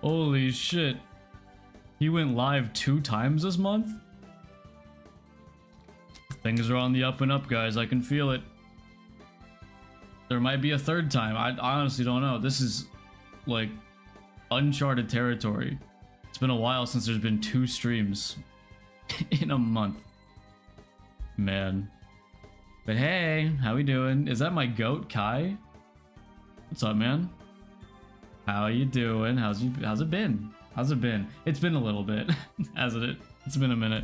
Holy shit. He went live 2 times this month? Things are on the up and up, guys. I can feel it. There might be a 3rd time. I honestly don't know. This is like uncharted territory. It's been a while since there's been 2 streams in a month. Man. But hey, how we doing? Is that my goat, Kai? What's up, man? How you doing? How's it been? How's it been? It's been a little bit, hasn't it? It's been a minute.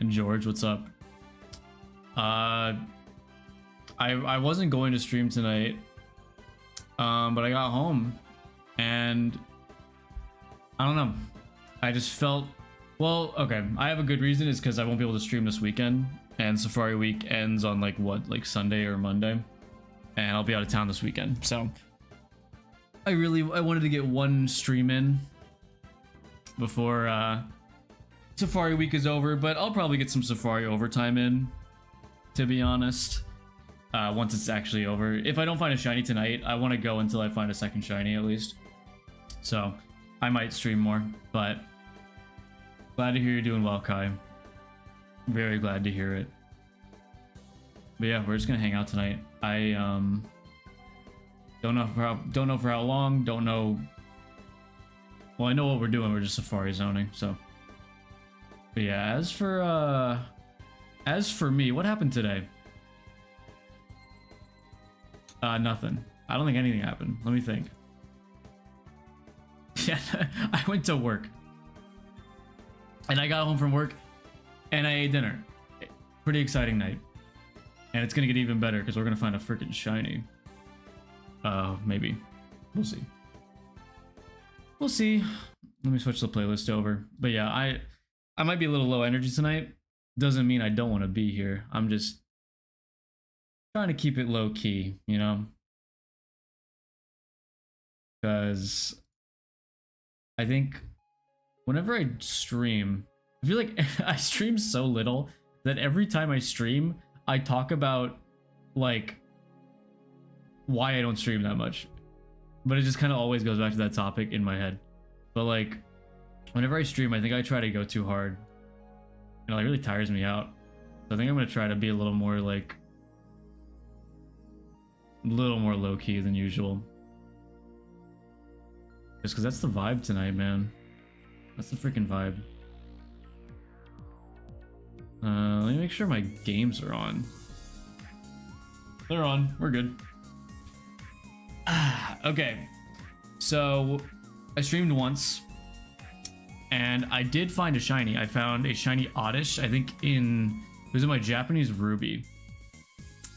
And George, what's up? I wasn't going to stream tonight, but I got home and I don't know. I just felt, well, okay. I have a good reason. It's because I won't be able to stream this weekend, and Safari Week ends on like Sunday or Monday, and I'll be out of town this weekend. So I wanted to get 1 stream in before Safari Week is over, but I'll probably get some Safari overtime in, to be honest. Once it's actually over. If I don't find a shiny tonight, I want to go until I find a 2nd shiny at least. So I might stream more, but glad to hear you're doing well, Kai. Very glad to hear it. But yeah, we're just gonna hang out tonight. I don't know for how long. Don't know. Well, I know what we're doing. We're just Safari zoning. So, but yeah. As for me, what happened today? Nothing. I don't think anything happened. Let me think. Yeah, I went to work. And I got home from work and I ate dinner. Pretty exciting night. And it's gonna get even better because we're gonna find a freaking shiny. Maybe. We'll see. We'll see. Let me switch the playlist over. But yeah, I might be a little low energy tonight. Doesn't mean I don't want to be here. I'm just trying to keep it low key, you know? Because I think whenever I stream, I feel like I stream so little that every time I stream, I talk about like why I don't stream that much. But it just kind of always goes back to that topic in my head. But like whenever I stream, I think I try to go too hard. And it like really tires me out. So I think I'm gonna try to be a little more like low key than usual. Just because that's the vibe tonight, man. That's the freaking vibe. Let me make sure my games are on. They're on. We're good. Okay. So I streamed once and I did find a shiny. I found a shiny Oddish, I think it was in my Japanese Ruby.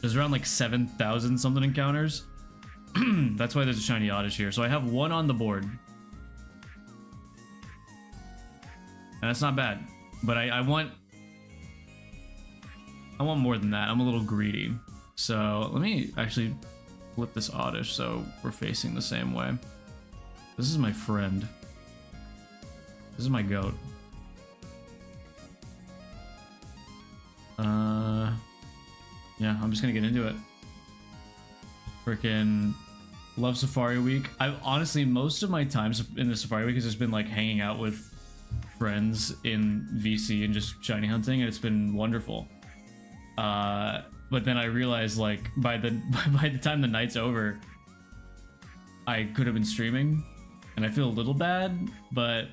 There's around like 7,000 something encounters. That's why there's a shiny Oddish here. So I have 1 on the board. And that's not bad. But I want more than that. I'm a little greedy. So let me actually flip this Oddish so we're facing the same way. This is my friend. This is my goat. Yeah, I'm just gonna get into it. Freaking love Safari Week. I've honestly, most of my time in the Safari Week has just been like hanging out with friends in VC and just shiny hunting, and it's been wonderful. But then I realized like by the time the night's over, I could have been streaming, and I feel a little bad, but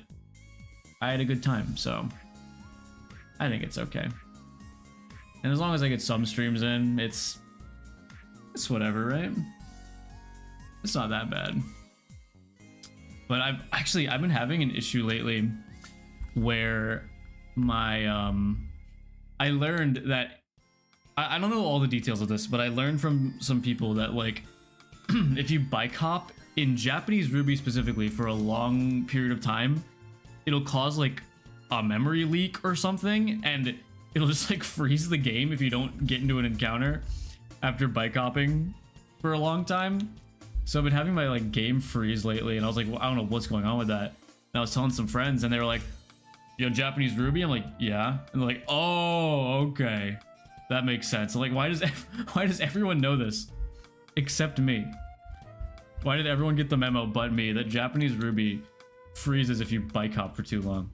I had a good time, so I think it's okay. And as long as I get some streams in, it's whatever, right? It's not that bad. But I've been having an issue lately where my I learned that I don't know all the details of this, but I learned from some people that like if you bike hop in Japanese Ruby specifically for a long period of time, it'll cause like a memory leak or something, and it'll just like freeze the game if you don't get into an encounter after bike hopping for a long time. So I've been having my like game freeze lately, and I was like, well, I don't know what's going on with that. And I was telling some friends, and they were like, "You know Japanese Ruby?" I'm like, "Yeah." And they're like, "Oh, okay, that makes sense." I'm like, why does everyone know this except me? Why did everyone get the memo but me that Japanese Ruby freezes if you bike hop for too long.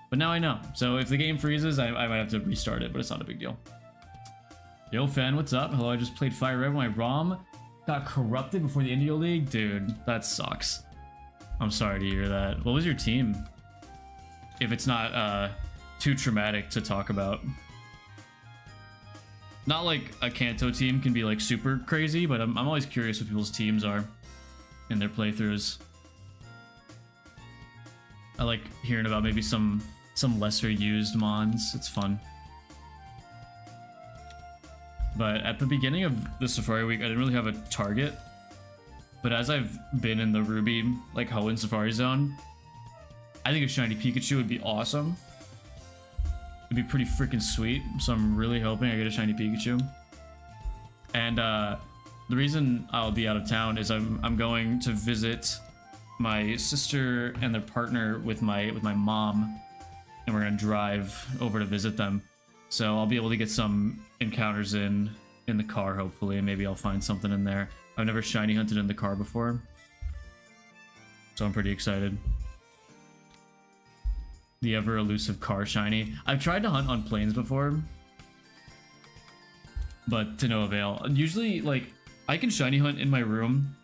But now I know. So if the game freezes, I might have to restart it, but it's not a big deal. Yo, fan, what's up? Hello, I just played Fire Red. My ROM got corrupted before the Indio League. Dude, that sucks. I'm sorry to hear that. What was your team? If it's not too traumatic to talk about. Not like a Kanto team can be like super crazy, but I'm always curious what people's teams are in their playthroughs. I like hearing about maybe some lesser used mons. It's fun. But at the beginning of the Safari Week, I didn't really have a target. But as I've been in the Ruby, like Hoenn Safari Zone, I think a shiny Pikachu would be awesome. It'd be pretty freaking sweet. So I'm really hoping I get a shiny Pikachu. And the reason I'll be out of town is I'm going to visit my sister and their partner with my mom, and we're gonna drive over to visit them. So I'll be able to get some encounters in the car, hopefully, and maybe I'll find something in there. I've never shiny hunted in the car before, so I'm pretty excited. The ever elusive car shiny. I've tried to hunt on planes before, but to no avail. Usually, like, I can shiny hunt in my room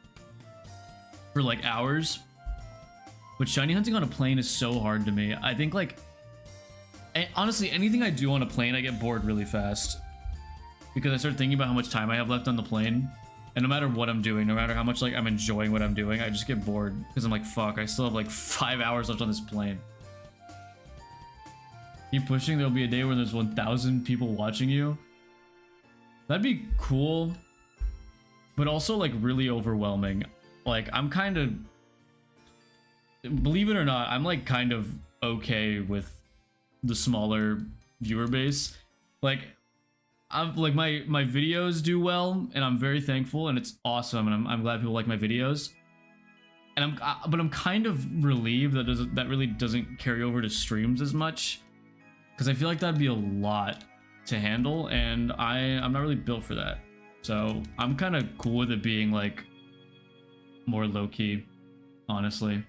for like hours, but shiny hunting on a plane is so hard to me. I think, like, honestly, anything I do on a plane, I get bored really fast because I start thinking about how much time I have left on the plane, and no matter what I'm doing, no matter how much like I'm enjoying what I'm doing, I just get bored because I'm like, fuck, I still have like 5 hours left on this plane. Keep pushing, there'll be a day where there's 1,000 people watching you. That'd be cool, but also like really overwhelming. Like, I'm kind of, believe it or not, I'm like kind of okay with the smaller viewer base. Like, I'm like, my videos do well, and I'm very thankful, and it's awesome, and I'm glad people like my videos. And but I'm kind of relieved that really doesn't carry over to streams as much, because I feel like that'd be a lot to handle, and I'm not really built for that. So I'm kind of cool with it being like more low-key, honestly.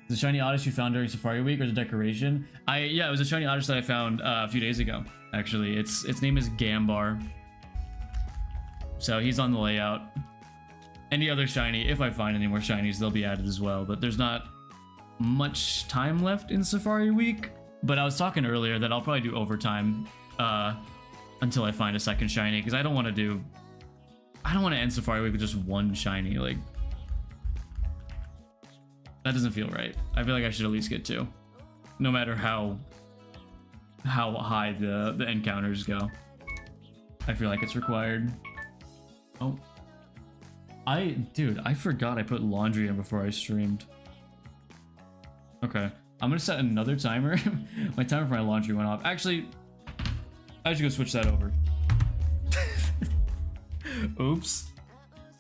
The shiny Oddish you found during Safari Week, or the decoration? Yeah, it was a shiny Oddish that I found a few days ago, actually. Its name is Gambar. So he's on the layout. Any other shiny, if I find any more shinies, they'll be added as well. But there's not much time left in Safari Week. But I was talking earlier that I'll probably do overtime until I find a second shiny, because I don't want to end Safari Week with just one shiny. Like, that doesn't feel right. I feel like I should at least get two, no matter how high the encounters go. I feel like it's required. Oh, dude, I forgot I put laundry in before I streamed. Okay, I'm gonna set another timer. My timer for my laundry went off. Actually, I should go switch that over. Oops.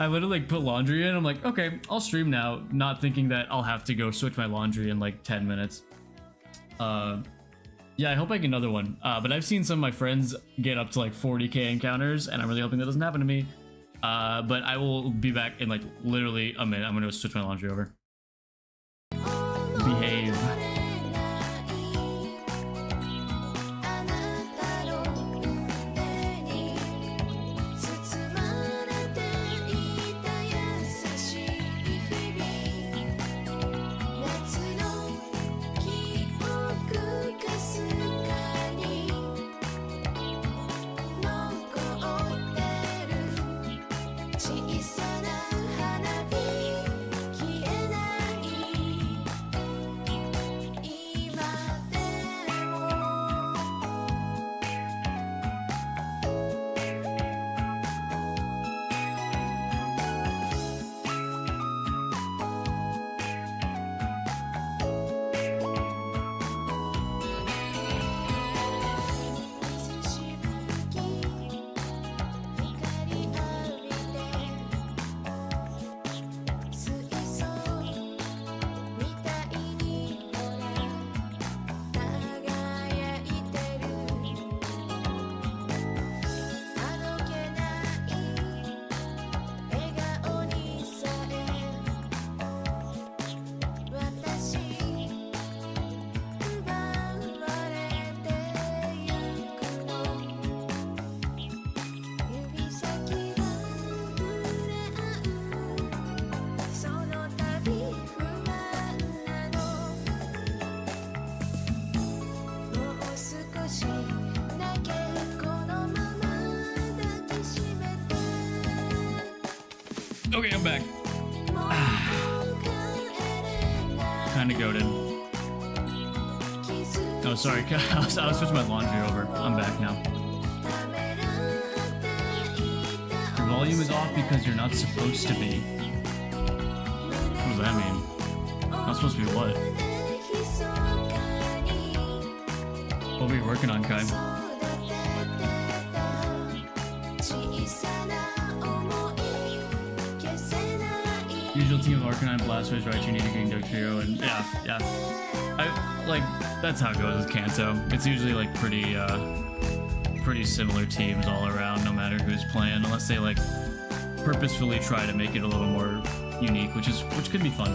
I literally like put laundry in. I'm like, okay, I'll stream now, not thinking that I'll have to go switch my laundry in like 10 minutes. Yeah, I hope I get another one. But I've seen some of my friends get up to like 40k encounters, and I'm really hoping that doesn't happen to me. But I will be back in like literally a minute. I'm gonna switch my laundry over. Behave. Okay, I'm back. Kind of goated. Oh, sorry. I was switching my laundry over. I'm back now. Your volume is off because you're not supposed to be. What does that mean? Not supposed to be what? What were you working on, Kai? Usual team of Arcanine, Blastoise, Raichu, Nidoking, Dugtrio, and yeah. Like, that's how it goes with Kanto. It's usually like pretty similar teams all around, no matter who's playing, unless they like purposefully try to make it a little more unique, which could be fun.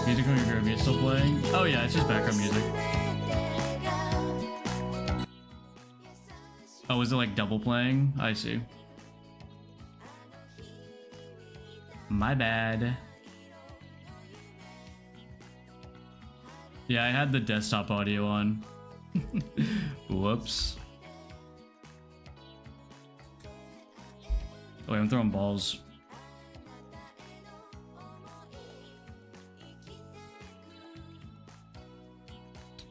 Music on your Kirby is still playing? Oh yeah, it's just background music. Oh, is it like double playing? I see. My bad. Yeah, I had the desktop audio on. Whoops. Oh, wait, I'm throwing balls.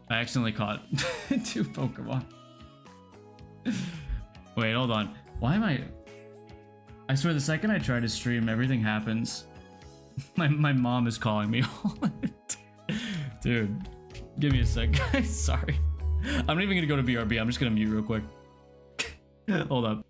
I accidentally caught 2 Pokemon. Wait, hold on. Why am I swear the second I try to stream, everything happens. My mom is calling me. Dude, give me a sec, guys. Sorry. I'm not even gonna go to BRB. I'm just gonna mute real quick. Hold up.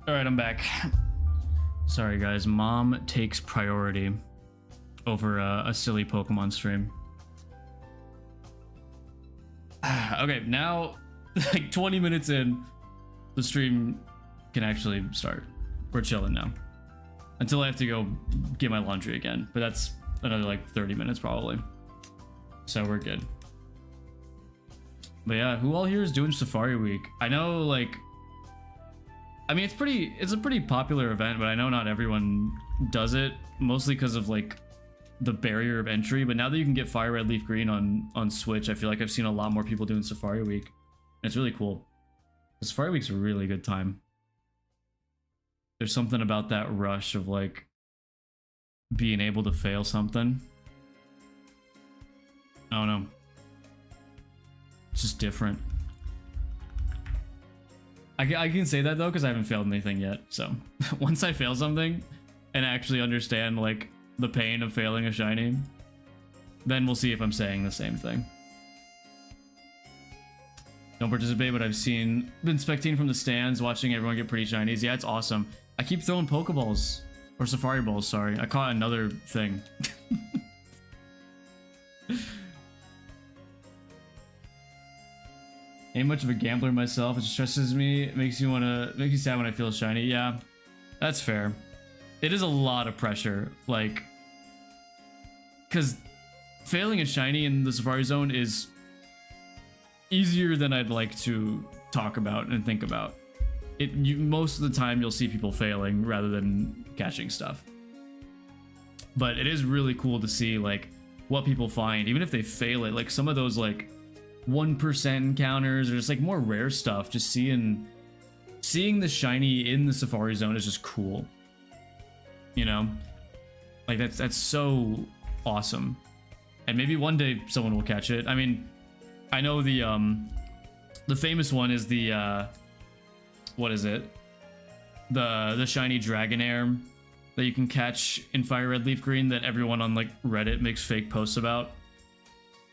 All right, I'm back. Sorry, guys. Mom takes priority over a silly Pokemon stream. Okay, now, like 20 minutes in, the stream can actually start. We're chilling now. Until I have to go get my laundry again. But that's another like 30 minutes probably. So we're good. But yeah, who all here is doing Safari Week? I know, like, I mean, it's a pretty popular event, but I know not everyone does it, mostly because of like the barrier of entry. But now that you can get Fire Red Leaf Green on Switch, I feel like I've seen a lot more people doing Safari Week. And it's really cool. Safari Week's a really good time. There's something about that rush of like being able to fail something. I don't know. It's just different. I can say that though because I haven't failed anything yet. So once I fail something and actually understand like the pain of failing a shiny, then we'll see if I'm saying the same thing. Don't participate, but I've been spectating from the stands, watching everyone get pretty shinies. Yeah, it's awesome. I keep throwing Pokeballs or Safari Balls. Sorry, I caught another thing. Ain't much of a gambler myself. It stresses me. It makes me sad when I feel shiny. Yeah, that's fair. It is a lot of pressure, like, because failing a shiny in the Safari Zone is easier than I'd like to talk about and think about. Most of the time you'll see people failing rather than catching stuff. But it is really cool to see like what people find, even if they fail it. Like some of those like 1% encounters or just like more rare stuff, just seeing the shiny in the Safari Zone is just cool. You know? Like that's so awesome. And maybe one day someone will catch it. I mean, I know the famous one is the what is it? The shiny Dragonair that you can catch in Fire Red Leaf Green that everyone on like Reddit makes fake posts about.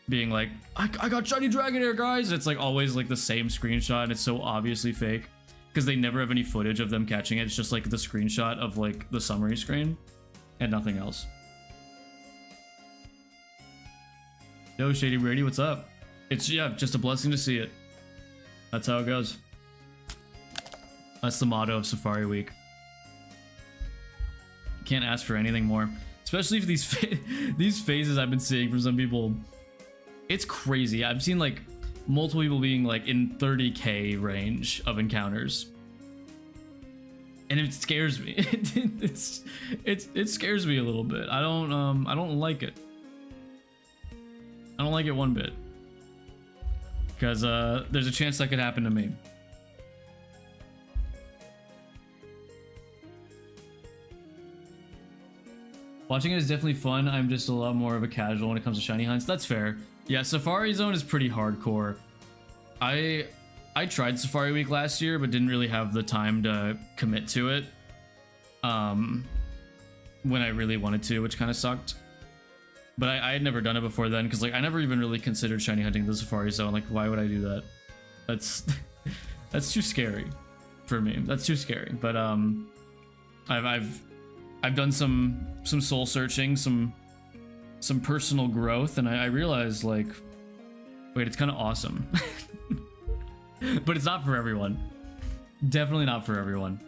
Being like, I got shiny Dragonair, guys! It's like always like the same screenshot and it's so obviously fake. Because they never have any footage of them catching it. It's just like the screenshot of like the summary screen and nothing else. Yo, Shady Brady, what's up? It's, yeah, just a blessing to see it. That's how it goes. That's the motto of Safari Week. Can't ask for anything more. Especially for these phases I've been seeing from some people. It's crazy. I've seen like multiple people being like in 30k range of encounters. And it scares me. It scares me a little bit. I don't like it. I don't like it one bit. Because there's a chance that could happen to me. Watching it is definitely fun. I'm just a lot more of a casual when it comes to shiny hunts. That's fair. Yeah, Safari Zone is pretty hardcore. I tried Safari Week last year, but didn't really have the time to commit to it. When I really wanted to, which kind of sucked. But I had never done it before then, because like I never even really considered shiny hunting the Safari Zone. Like, why would I do that? That's that's too scary for me. That's too scary. But I've done some soul searching, some personal growth, and I realized like, wait, it's kind of awesome. But it's not for everyone. Definitely not for everyone.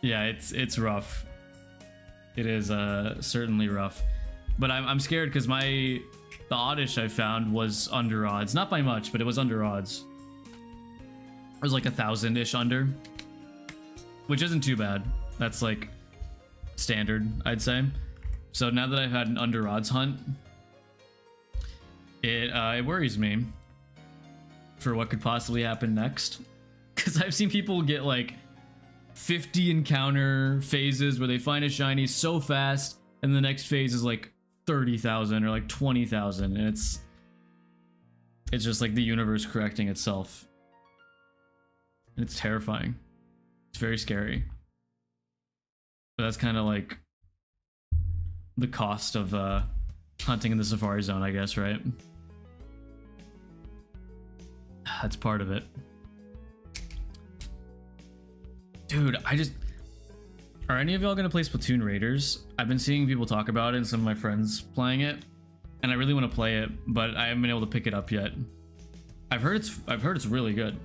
Yeah, it's rough. It is certainly rough. But I'm scared because the oddish I found was under odds. Not by much, but it was under odds. It was like 1,000-ish under, which isn't too bad. That's like standard, I'd say. So now that I've had an under odds hunt, it worries me for what could possibly happen next. Because I've seen people get like 50 encounter phases where they find a shiny so fast, and the next phase is like 30,000 or like 20,000, and it's just like the universe correcting itself. And it's terrifying. It's very scary. But that's kind of like the cost of hunting in the Safari Zone, I guess, right? That's part of it. Dude, are any of y'all gonna play Splatoon Raiders? I've been seeing people talk about it and some of my friends playing it, and I really want to play it, but I haven't been able to pick it up yet. I've heard it's really good,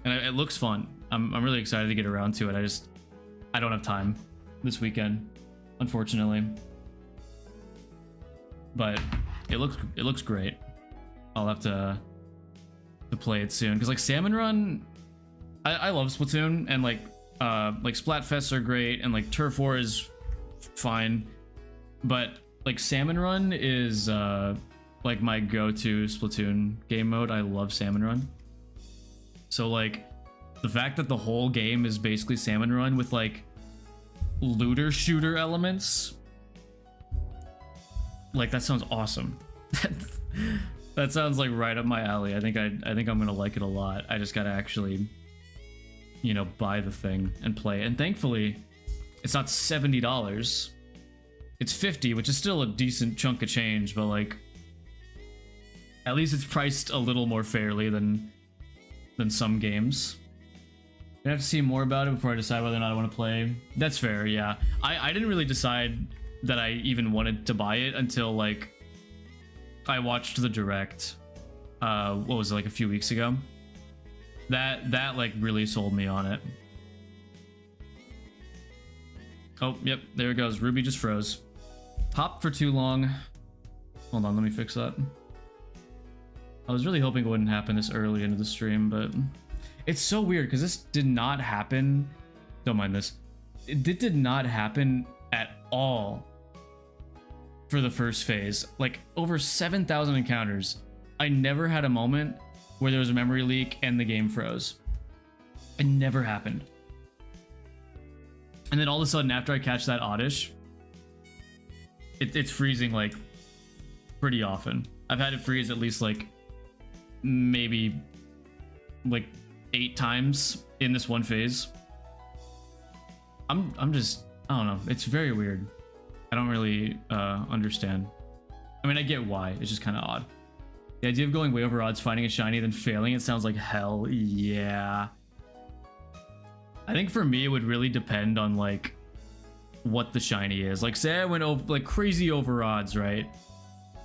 and it looks fun. I'm really excited to get around to it. I don't have time this weekend, unfortunately. but it looks great. I'll have to play it soon because like Salmon Run, I love Splatoon, and like Splatfests are great, and like Turf War is fine, but like Salmon Run is like my go-to Splatoon game mode. I love Salmon Run. So like the fact that the whole game is basically Salmon Run with like looter shooter elements, like that sounds awesome. That sounds like right up my alley. I think I'm gonna like it a lot. I just gotta actually, you know, buy the thing and play it. And thankfully, it's not $70. It's $50, which is still a decent chunk of change, but like, at least it's priced a little more fairly than some games. I have to see more about it before I decide whether or not I want to play. That's fair, yeah. I didn't really decide that I even wanted to buy it until like I watched the direct. What was it, like a few weeks ago? That like really sold me on it. Oh, yep, there it goes. Ruby just froze. Popped for too long. Hold on, let me fix that. I was really hoping it wouldn't happen this early into the stream, but it's so weird because this did not happen. Don't mind this. It did not happen at all for the first phase. Like over 7,000 encounters. I never had a moment where there was a memory leak and the game froze. It never happened. And then all of a sudden, after I catch that Oddish, it's freezing like pretty often. I've had it freeze at least like maybe like 8 times in this one phase. I'm just, I don't know. It's very weird. I don't really understand. I mean, I get why. It's just kind of odd. The idea of going way over odds, finding a shiny, then failing it sounds like hell. Yeah. I think for me, it would really depend on like what the shiny is. Like say I went over like crazy over odds, right?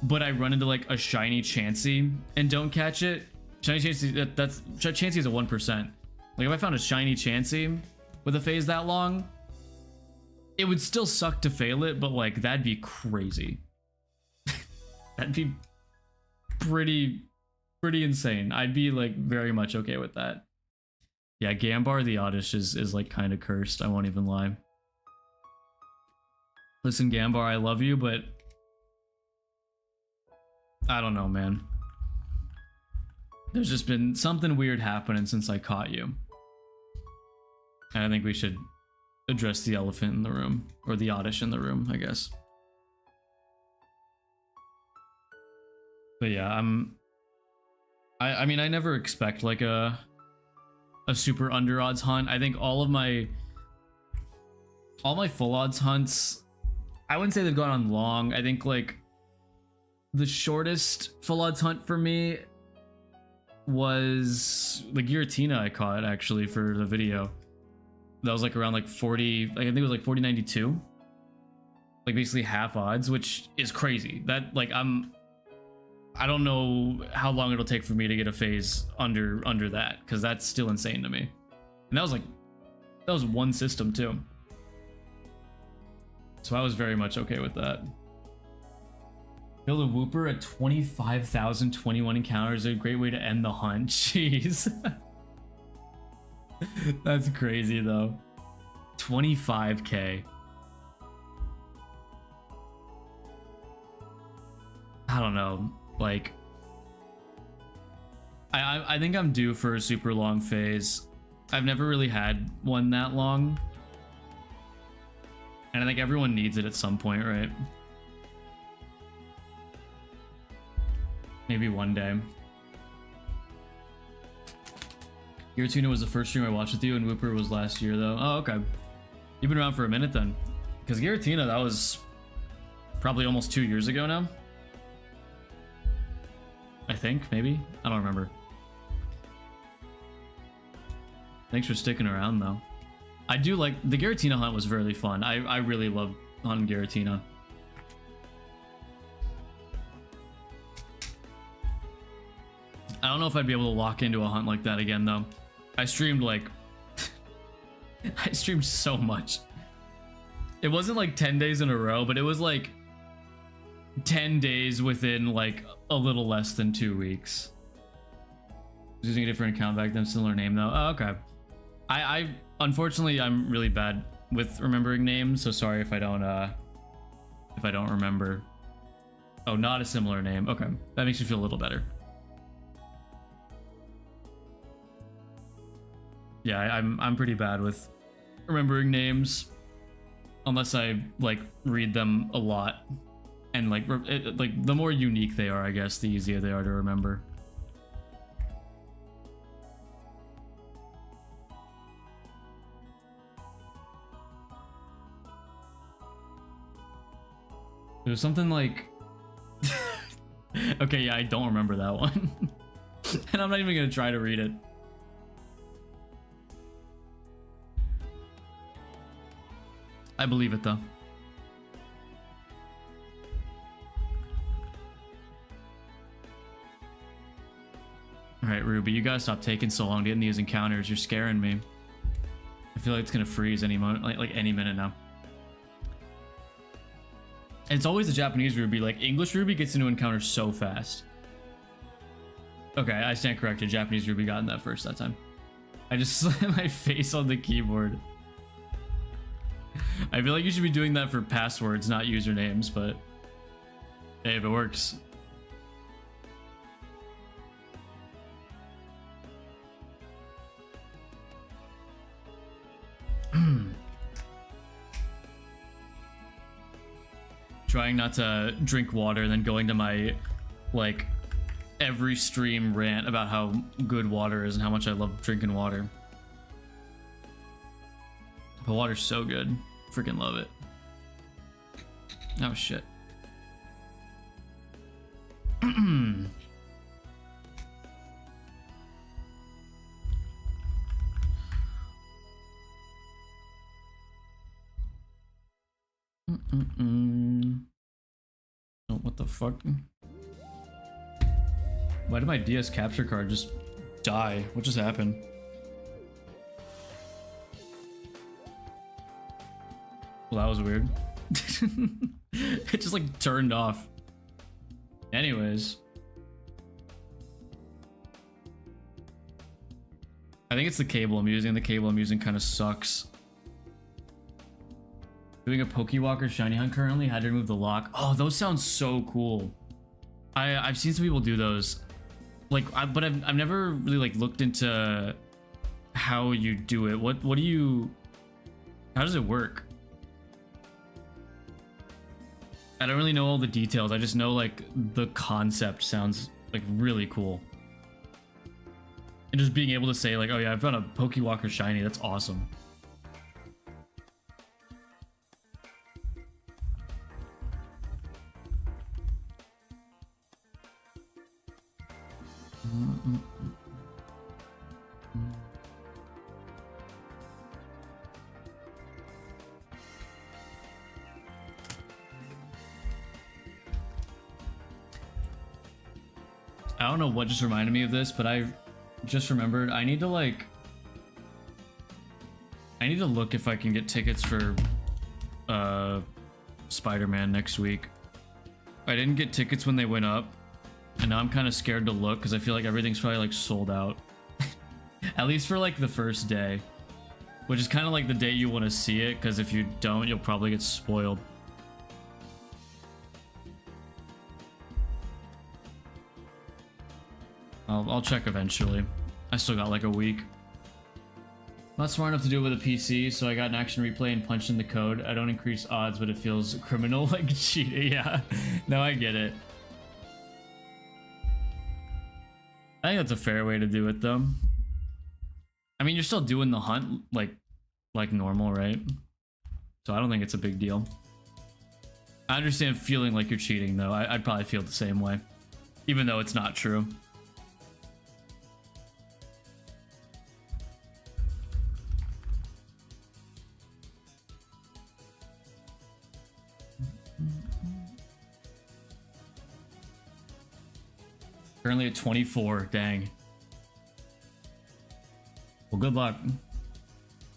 But I run into like a shiny Chansey and don't catch it. Shiny Chansey, that's Chansey is a 1%. Like if I found a shiny Chansey with a phase that long, it would still suck to fail it, but like that'd be crazy. That'd be pretty insane. I'd be like very much okay with that. Yeah, Gambar the Oddish is like kind of cursed. I won't even lie. Listen, Gambar, I love you, but I don't know, man. There's just been something weird happening since I caught you. And I think we should address the elephant in the room, or the Oddish in the room, I guess. But yeah, I mean, I never expect like a super under odds hunt. I think all my full odds hunts, I wouldn't say they've gone on long. I think like the shortest full odds hunt for me was the Giratina I caught actually for the video. That was like around like 40, like I think it was like 40.92, like basically half odds, which is crazy. That like I don't know how long it'll take for me to get a phase under that, because that's still insane to me. And that was one system too. So I was very much okay with that. Build a Wooper at 25,021 encounters, a great way to end the hunt. Jeez. That's crazy though. 25k. I don't know. Like, I think I'm due for a super long phase. I've never really had one that long. And I think everyone needs it at some point, right? Maybe one day. Giratina was the first stream I watched with you, and Wooper was last year, though. Oh, okay. You've been around for a minute, then. Because Giratina, that was probably almost 2 years ago now. I think, maybe? I don't remember. Thanks for sticking around, though. I do like... The Giratina hunt was really fun. I really loved hunting Giratina. I don't know if I'd be able to lock into a hunt like that again, though. I streamed, like... I streamed so much. It wasn't, like, 10 days in a row, but it was, like... 10 days within like a little less than 2 weeks. Using a different account back then, similar name though. Oh, okay. I unfortunately I'm really bad with remembering names, so sorry if I don't remember. Oh, not a similar name. Okay, that makes me feel a little better. Yeah, I'm pretty bad with remembering names, unless I like read them a lot, and like like the more unique they are, I guess, the easier they are to remember. It was something like okay, yeah, I don't remember that one. And I'm not even gonna try to read it. I believe it though. Alright, Ruby, you gotta stop taking so long getting these encounters. You're scaring me. I feel like it's gonna freeze any moment, like any minute now. And it's always the Japanese Ruby. Like, English Ruby gets into encounters so fast. Okay, I stand corrected. Japanese Ruby got in that first that time. I just slammed my face on the keyboard. I feel like you should be doing that for passwords, not usernames, but hey, if it works. Trying not to drink water and then going to my like every stream rant about how good water is and how much I love drinking water. The water's so good. Freaking love it. Oh shit. Oh, what the fuck? Why did my DS capture card just die? What just happened? Well, that was weird. It just like turned off. Anyways. I think it's the cable I'm using. The cable I'm using kind of sucks. Doing a Pokewalker shiny hunt currently. Had to remove the lock. Oh, those sound so cool. I've seen some people do those. Like, but I've never really like looked into how you do it. What do you? How does it work? I don't really know all the details. I just know like the concept sounds like really cool. And just being able to say like, oh yeah, I've found a Pokewalker shiny. That's awesome. I don't know what just reminded me of this, but I just remembered I need to look if I can get tickets for Spider-Man next week. I didn't get tickets when they went up, and now I'm kind of scared to look because I feel like everything's probably like sold out. At least for like the first day, which is kind of like the day you want to see it, because if you don't, you'll probably get spoiled. I'll check eventually. I still got like a week. Not smart enough to do it with a PC, so I got an action replay and punched in the code. I don't increase odds, but it feels criminal, like cheating. Yeah, no, I get it. I think that's a fair way to do it, though. I mean, you're still doing the hunt like normal, right? So I don't think it's a big deal. I understand feeling like you're cheating, though. I'd probably feel the same way, even though it's not true. Currently at 24, dang. Well, good luck.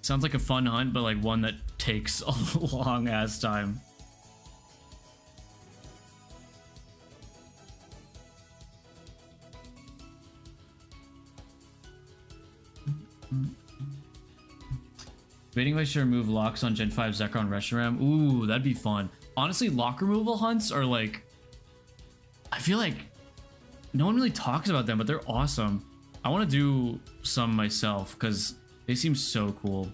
Sounds like a fun hunt, but like one that takes a long ass time. Debating if I should remove locks on Gen 5 Zekrom Reshiram. Ooh, that'd be fun. Honestly, lock removal hunts are like... I feel like no one really talks about them, but they're awesome. I want to do some myself because they seem so cool.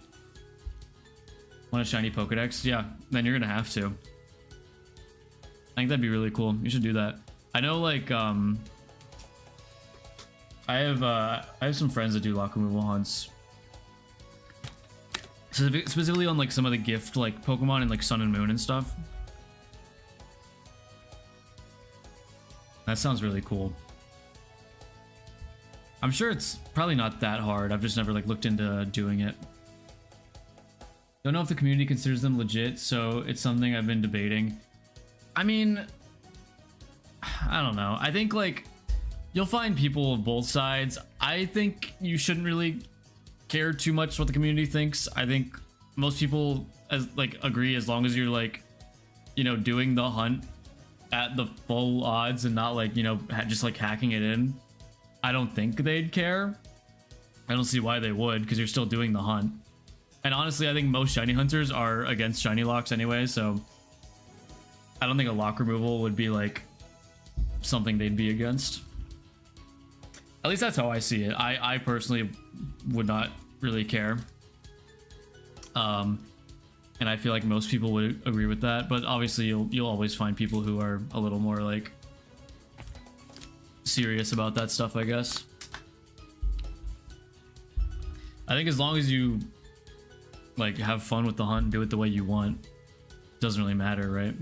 Want a shiny Pokedex? Yeah, then you're gonna have to. I think that'd be really cool. You should do that. I know, like, I have some friends that do lock removal hunts. Specifically on like some of the gift like Pokemon and like Sun and Moon and stuff. That sounds really cool. I'm sure it's probably not that hard. I've just never like looked into doing it. Don't know if the community considers them legit, so it's something I've been debating. I mean, I don't know. I think like you'll find people of both sides. I think you shouldn't really care too much what the community thinks. I think most people agree as long as you're like, you know, doing the hunt at the full odds and not like, you know, just like hacking it in. I don't think they'd care. I don't see why they would, because you're still doing the hunt. And honestly, I think most shiny hunters are against shiny locks anyway, so I don't think a lock removal would be like something they'd be against. At least that's how I see it. I personally would not really care. And I feel like most people would agree with that, but obviously you'll always find people who are a little more like serious about that stuff, I guess. I think as long as you like have fun with the hunt and do it the way you want, it doesn't really matter, right?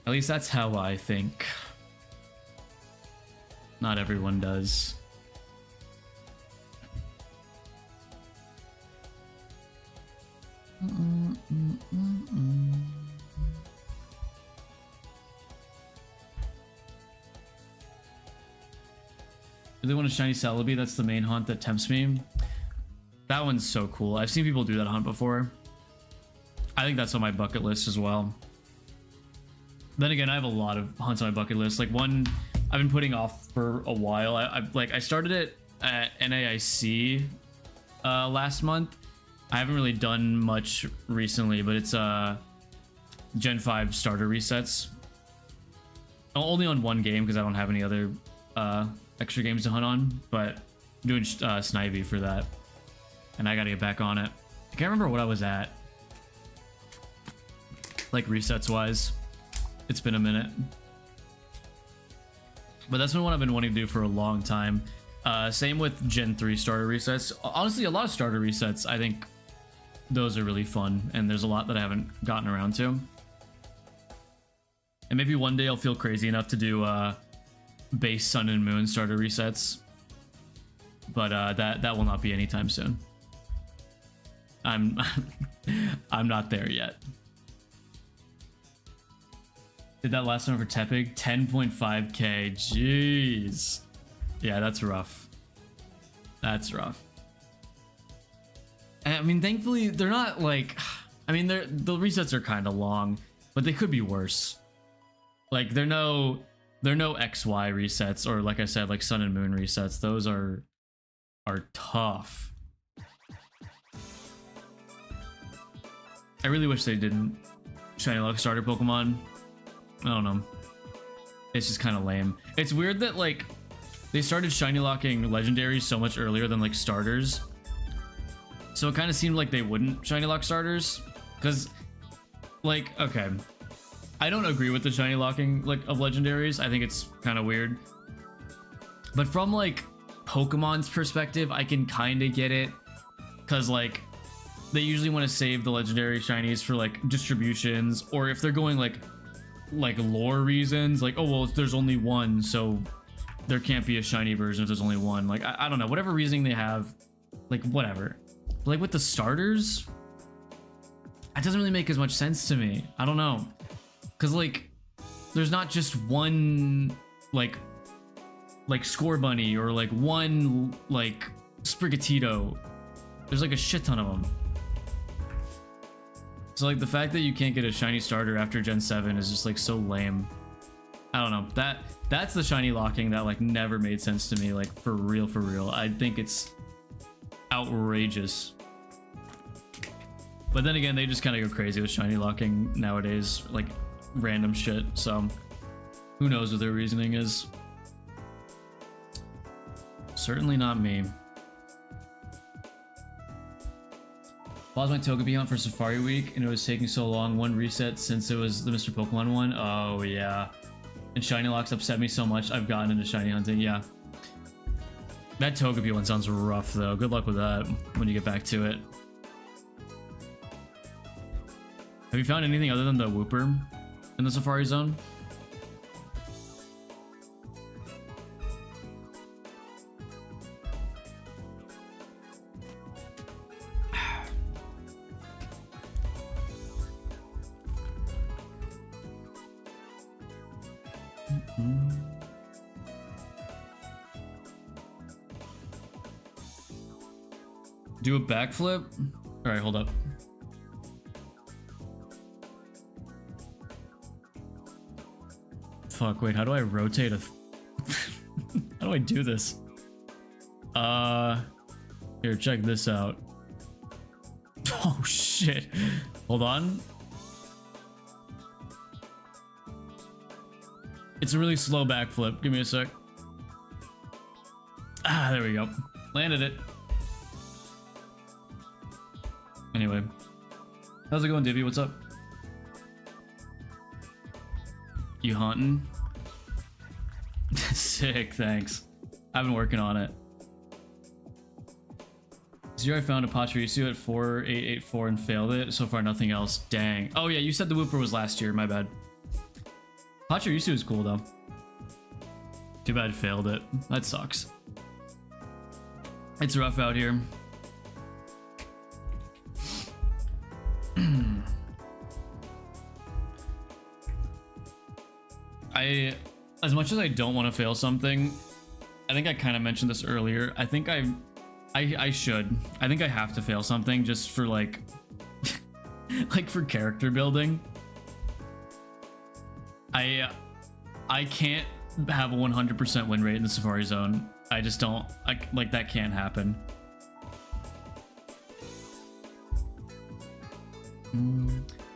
At least that's how I think. Not everyone does. Really want a shiny Celebi. That's the main hunt that tempts me. That one's so cool. I've seen people do that hunt before. I think that's on my bucket list as well. Then again, I have a lot of hunts on my bucket list. Like one I've been putting off for a while. I started it at NAIC last month. I haven't really done much recently, but it's Gen 5 starter resets. Only on one game because I don't have any other extra games to hunt on, but I'm doing Snivy for that. And I gotta get back on it. I can't remember what I was at. Like resets wise. It's been a minute. But that's been what I've been wanting to do for a long time. Same with Gen 3 starter resets. Honestly, a lot of starter resets, I think those are really fun, and there's a lot that I haven't gotten around to. And maybe one day I'll feel crazy enough to do base Sun and Moon starter resets. But that will not be anytime soon. I'm not there yet. Did that last one for Tepig? 10.5k. Jeez. Yeah, that's rough. That's rough. I mean, thankfully, they're not like... I mean, the resets are kind of long, but they could be worse. Like, they're no XY resets, or like I said, like Sun and Moon resets. Those are tough. I really wish they didn't shiny lock starter Pokemon. I don't know. It's just kind of lame. It's weird that like they started shiny locking legendaries so much earlier than like starters. So it kind of seemed like they wouldn't shiny lock starters, because like, okay, I don't agree with the shiny locking like of legendaries. I think it's kind of weird. But from like Pokemon's perspective, I can kind of get it, because like they usually want to save the legendary shinies for like distributions, or if they're going like lore reasons, like, oh well, there's only one, so there can't be a shiny version if there's only one. Like I don't know, whatever reasoning they have, like whatever. But, like with the starters, it doesn't really make as much sense to me. I don't know, because like there's not just one like Scorbunny or like one like Sprigatito. There's like a shit ton of them. So like the fact that you can't get a shiny starter after Gen 7 is just like so lame. I don't know. That's the shiny locking that like never made sense to me, like for real, for real. I think it's outrageous. But then again, they just kind of go crazy with shiny locking nowadays, like random shit. So who knows what their reasoning is. Certainly not me. Lost my Togepi hunt for Safari Week, and it was taking so long. One reset since it was the Mr. Pokemon one. Oh yeah. And shiny locks upset me so much. I've gotten into shiny hunting. Yeah. That Togepi one sounds rough though. Good luck with that when you get back to it. Have you found anything other than the Wooper in the Safari Zone? Do a backflip? All right, hold up. Fuck, wait, how do I rotate a... How do I do this? Here, check this out. Oh, shit. Hold on. It's a really slow backflip. Give me a sec. Ah, there we go. Landed it. Anyway. How's it going, Divvy? What's up? You hunting? Sick, thanks. I've been working on it. This year I found a Pachirisu at 4884 and failed it. So far, nothing else. Dang. Oh yeah, you said the Wooper was last year. My bad. Pachirisu is cool though. Too bad failed it. That sucks. It's rough out here. As much as I don't want to fail something, I think I kind of mentioned this earlier. I think I should. I think I have to fail something just for like, like for character building. I can't have a 100% win rate in the Safari Zone. I just don't, like that can't happen.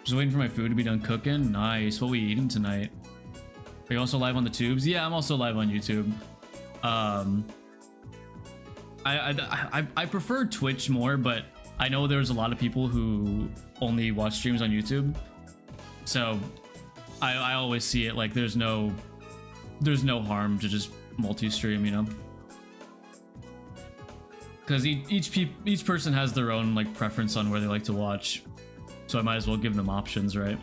Just waiting for my food to be done cooking. Nice. What we eating tonight? Are you also live on the tubes? Yeah, I'm also live on YouTube. I prefer Twitch more, but I know there's a lot of people who only watch streams on YouTube. So I always see it like there's no harm to just multi-stream, you know? Because each person has their own like preference on where they like to watch. So I might as well give them options, right?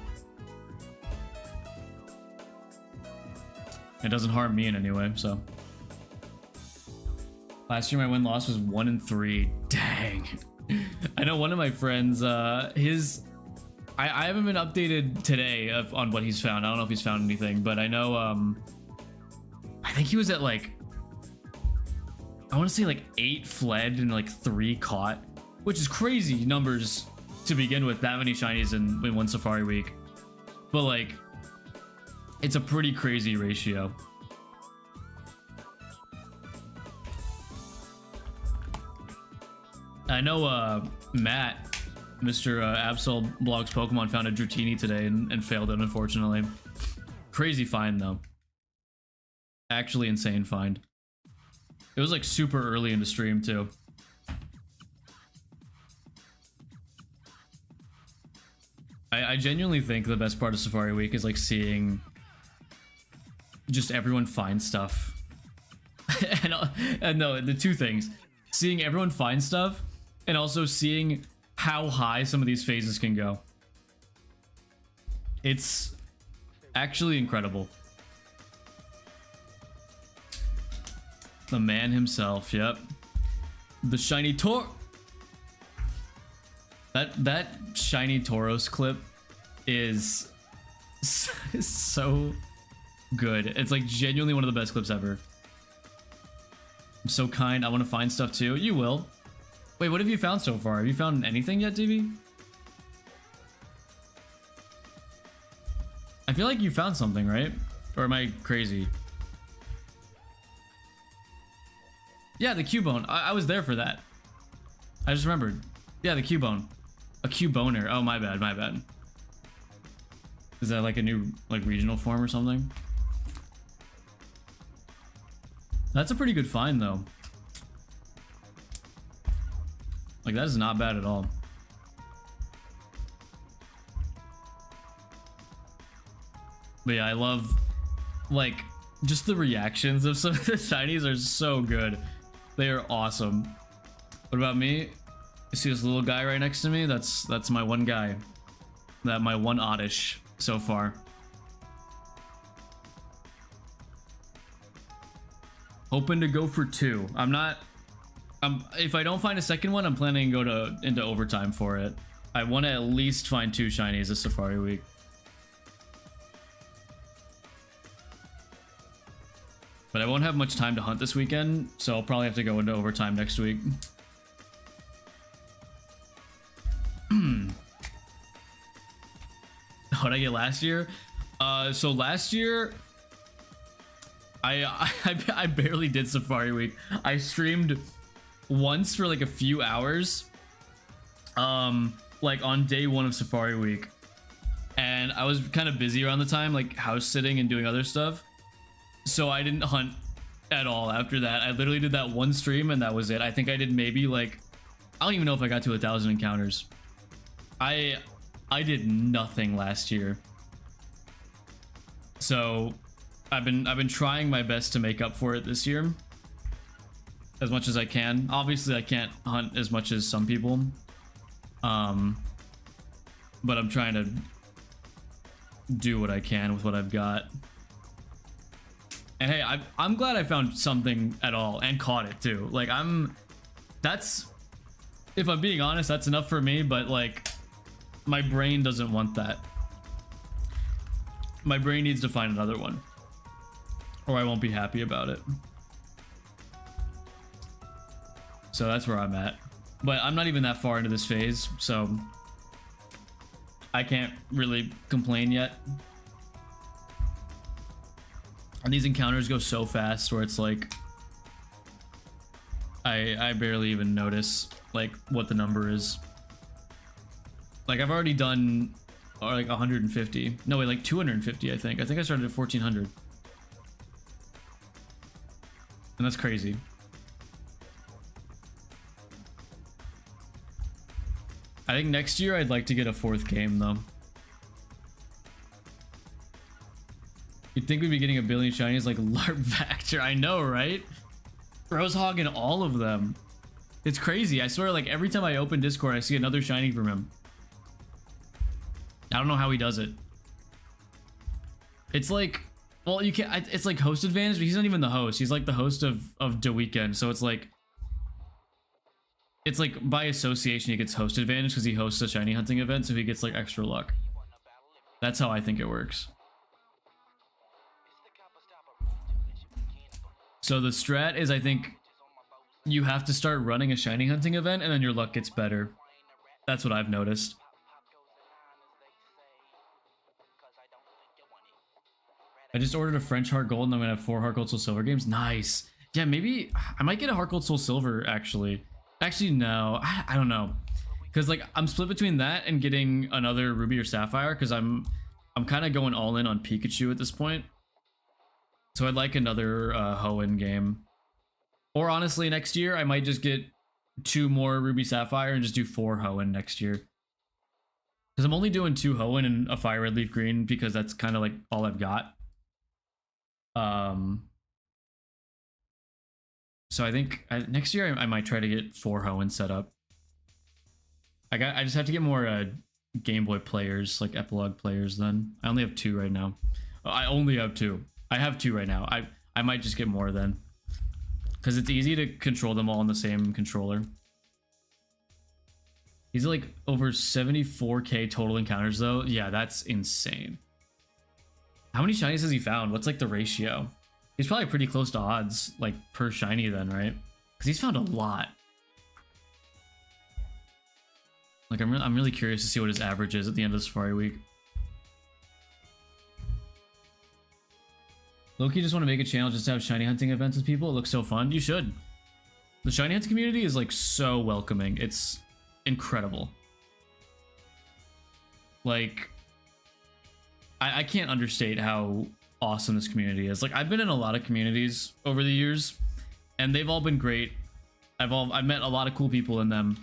It doesn't harm me in any way, so. Last year my win-loss was 1-3. Dang. I know one of my friends, I haven't been updated today on what he's found. I don't know if he's found anything, but I know, I think he was at like, I want to say like 8 fled and like 3 caught, which is crazy numbers to begin with, that many shinies in one Safari week. But like, it's a pretty crazy ratio. I know Matt, Mr. Absol Blogs Pokemon, found a Dratini today and failed it, unfortunately. Crazy find though. Actually insane find. It was like super early in the stream too. I genuinely think the best part of Safari Week is like seeing just everyone find stuff. and no, the two things. Seeing everyone find stuff and also seeing how high some of these phases can go. It's actually incredible. The man himself, yep. The shiny Tor. That shiny Tauros clip is so good. It's like genuinely one of the best clips ever. I'm so kind. I want to find stuff too. You will. Wait, what have you found so far? Have you found anything yet, DB? I feel like you found something, right? Or am I crazy? Yeah, the Cubone. I was there for that. I just remembered. Yeah, the Cubone. A Cuboner. Oh, my bad, my bad. Is that like a new like regional form or something? That's a pretty good find though. Like that is not bad at all. But yeah, I love like just the reactions of some of the shinies are so good. They are awesome. What about me? You see this little guy right next to me? That's my one guy. My one oddish so far. Hoping to go for 2. If I don't find a second one, I'm planning to go into overtime for it. I want to at least find 2 shinies this Safari Week. But I won't have much time to hunt this weekend, so I'll probably have to go into overtime next week. What did I get last year? So last year, I barely did Safari Week. I streamed once for like a few hours, like on day 1 of Safari Week, and I was kind of busy around the time, like house sitting and doing other stuff. So I didn't hunt at all after that. I literally did that one stream and that was it. I think I did maybe like, I don't even know if I got to 1,000 encounters. I did nothing last year. So I've been trying my best to make up for it this year as much as I can. Obviously I can't hunt as much as some people. But I'm trying to do what I can with what I've got. And hey, I'm glad I found something at all and caught it too. Like that's, if I'm being honest, that's enough for me, but like my brain doesn't want that. My brain needs to find another one or I won't be happy about it. So that's where I'm at. But I'm not even that far into this phase, so I can't really complain yet. And these encounters go so fast where it's like I barely even notice like what the number is. Like I've already done like 150. No wait, like 250 I think. I think I started at 1400. And that's crazy. I think next year I'd like to get a 4th game though. You'd think we'd be getting a billion shinies like LARP Vector. I know, right? Bro's hogging all of them. It's crazy. I swear, like every time I open Discord, I see another shiny from him. I don't know how he does it. It's like, well, you can't. It's like host advantage, but he's not even the host. He's like the host of The Weeknd. So it's like by association he gets host advantage because he hosts a shiny hunting event, so he gets like extra luck. That's how I think it works. So the strat is, I think you have to start running a shiny hunting event and then your luck gets better. That's what I've noticed. I just ordered a French Heart Gold and I'm gonna have 4 Heart Gold Soul Silver games. Nice. Yeah, maybe I might get a Heart Gold Soul Silver actually. Actually, no, I don't know. Cause like I'm split between that and getting another Ruby or Sapphire because I'm kind of going all in on Pikachu at this point. So I'd like another Hoenn game. Or honestly, next year, I might just get 2 more Ruby Sapphire and just do 4 Hoenn next year. Because I'm only doing 2 Hoenn and a Fire Red Leaf Green because that's kind of like all I've got. So I think next year I might try to get 4 Hoenn set up. I just have to get more Game Boy players, like Epilogue players then. I only have 2 right now. I only have 2. I have 2 right now. I might just get more then. Because it's easy to control them all on the same controller. He's like over 74k total encounters though. Yeah, that's insane. How many shinies has he found? What's like the ratio? He's probably pretty close to odds, like per shiny then, right? Because he's found a lot. Like I'm really curious to see what his average is at the end of Safari Week. Loki just want to make a channel just to have shiny hunting events with people. It looks so fun. You should. The shiny hunting community is like so welcoming. It's incredible. Like, I can't understate how awesome this community is. Like, I've been in a lot of communities over the years, and they've all been great. I've met a lot of cool people in them.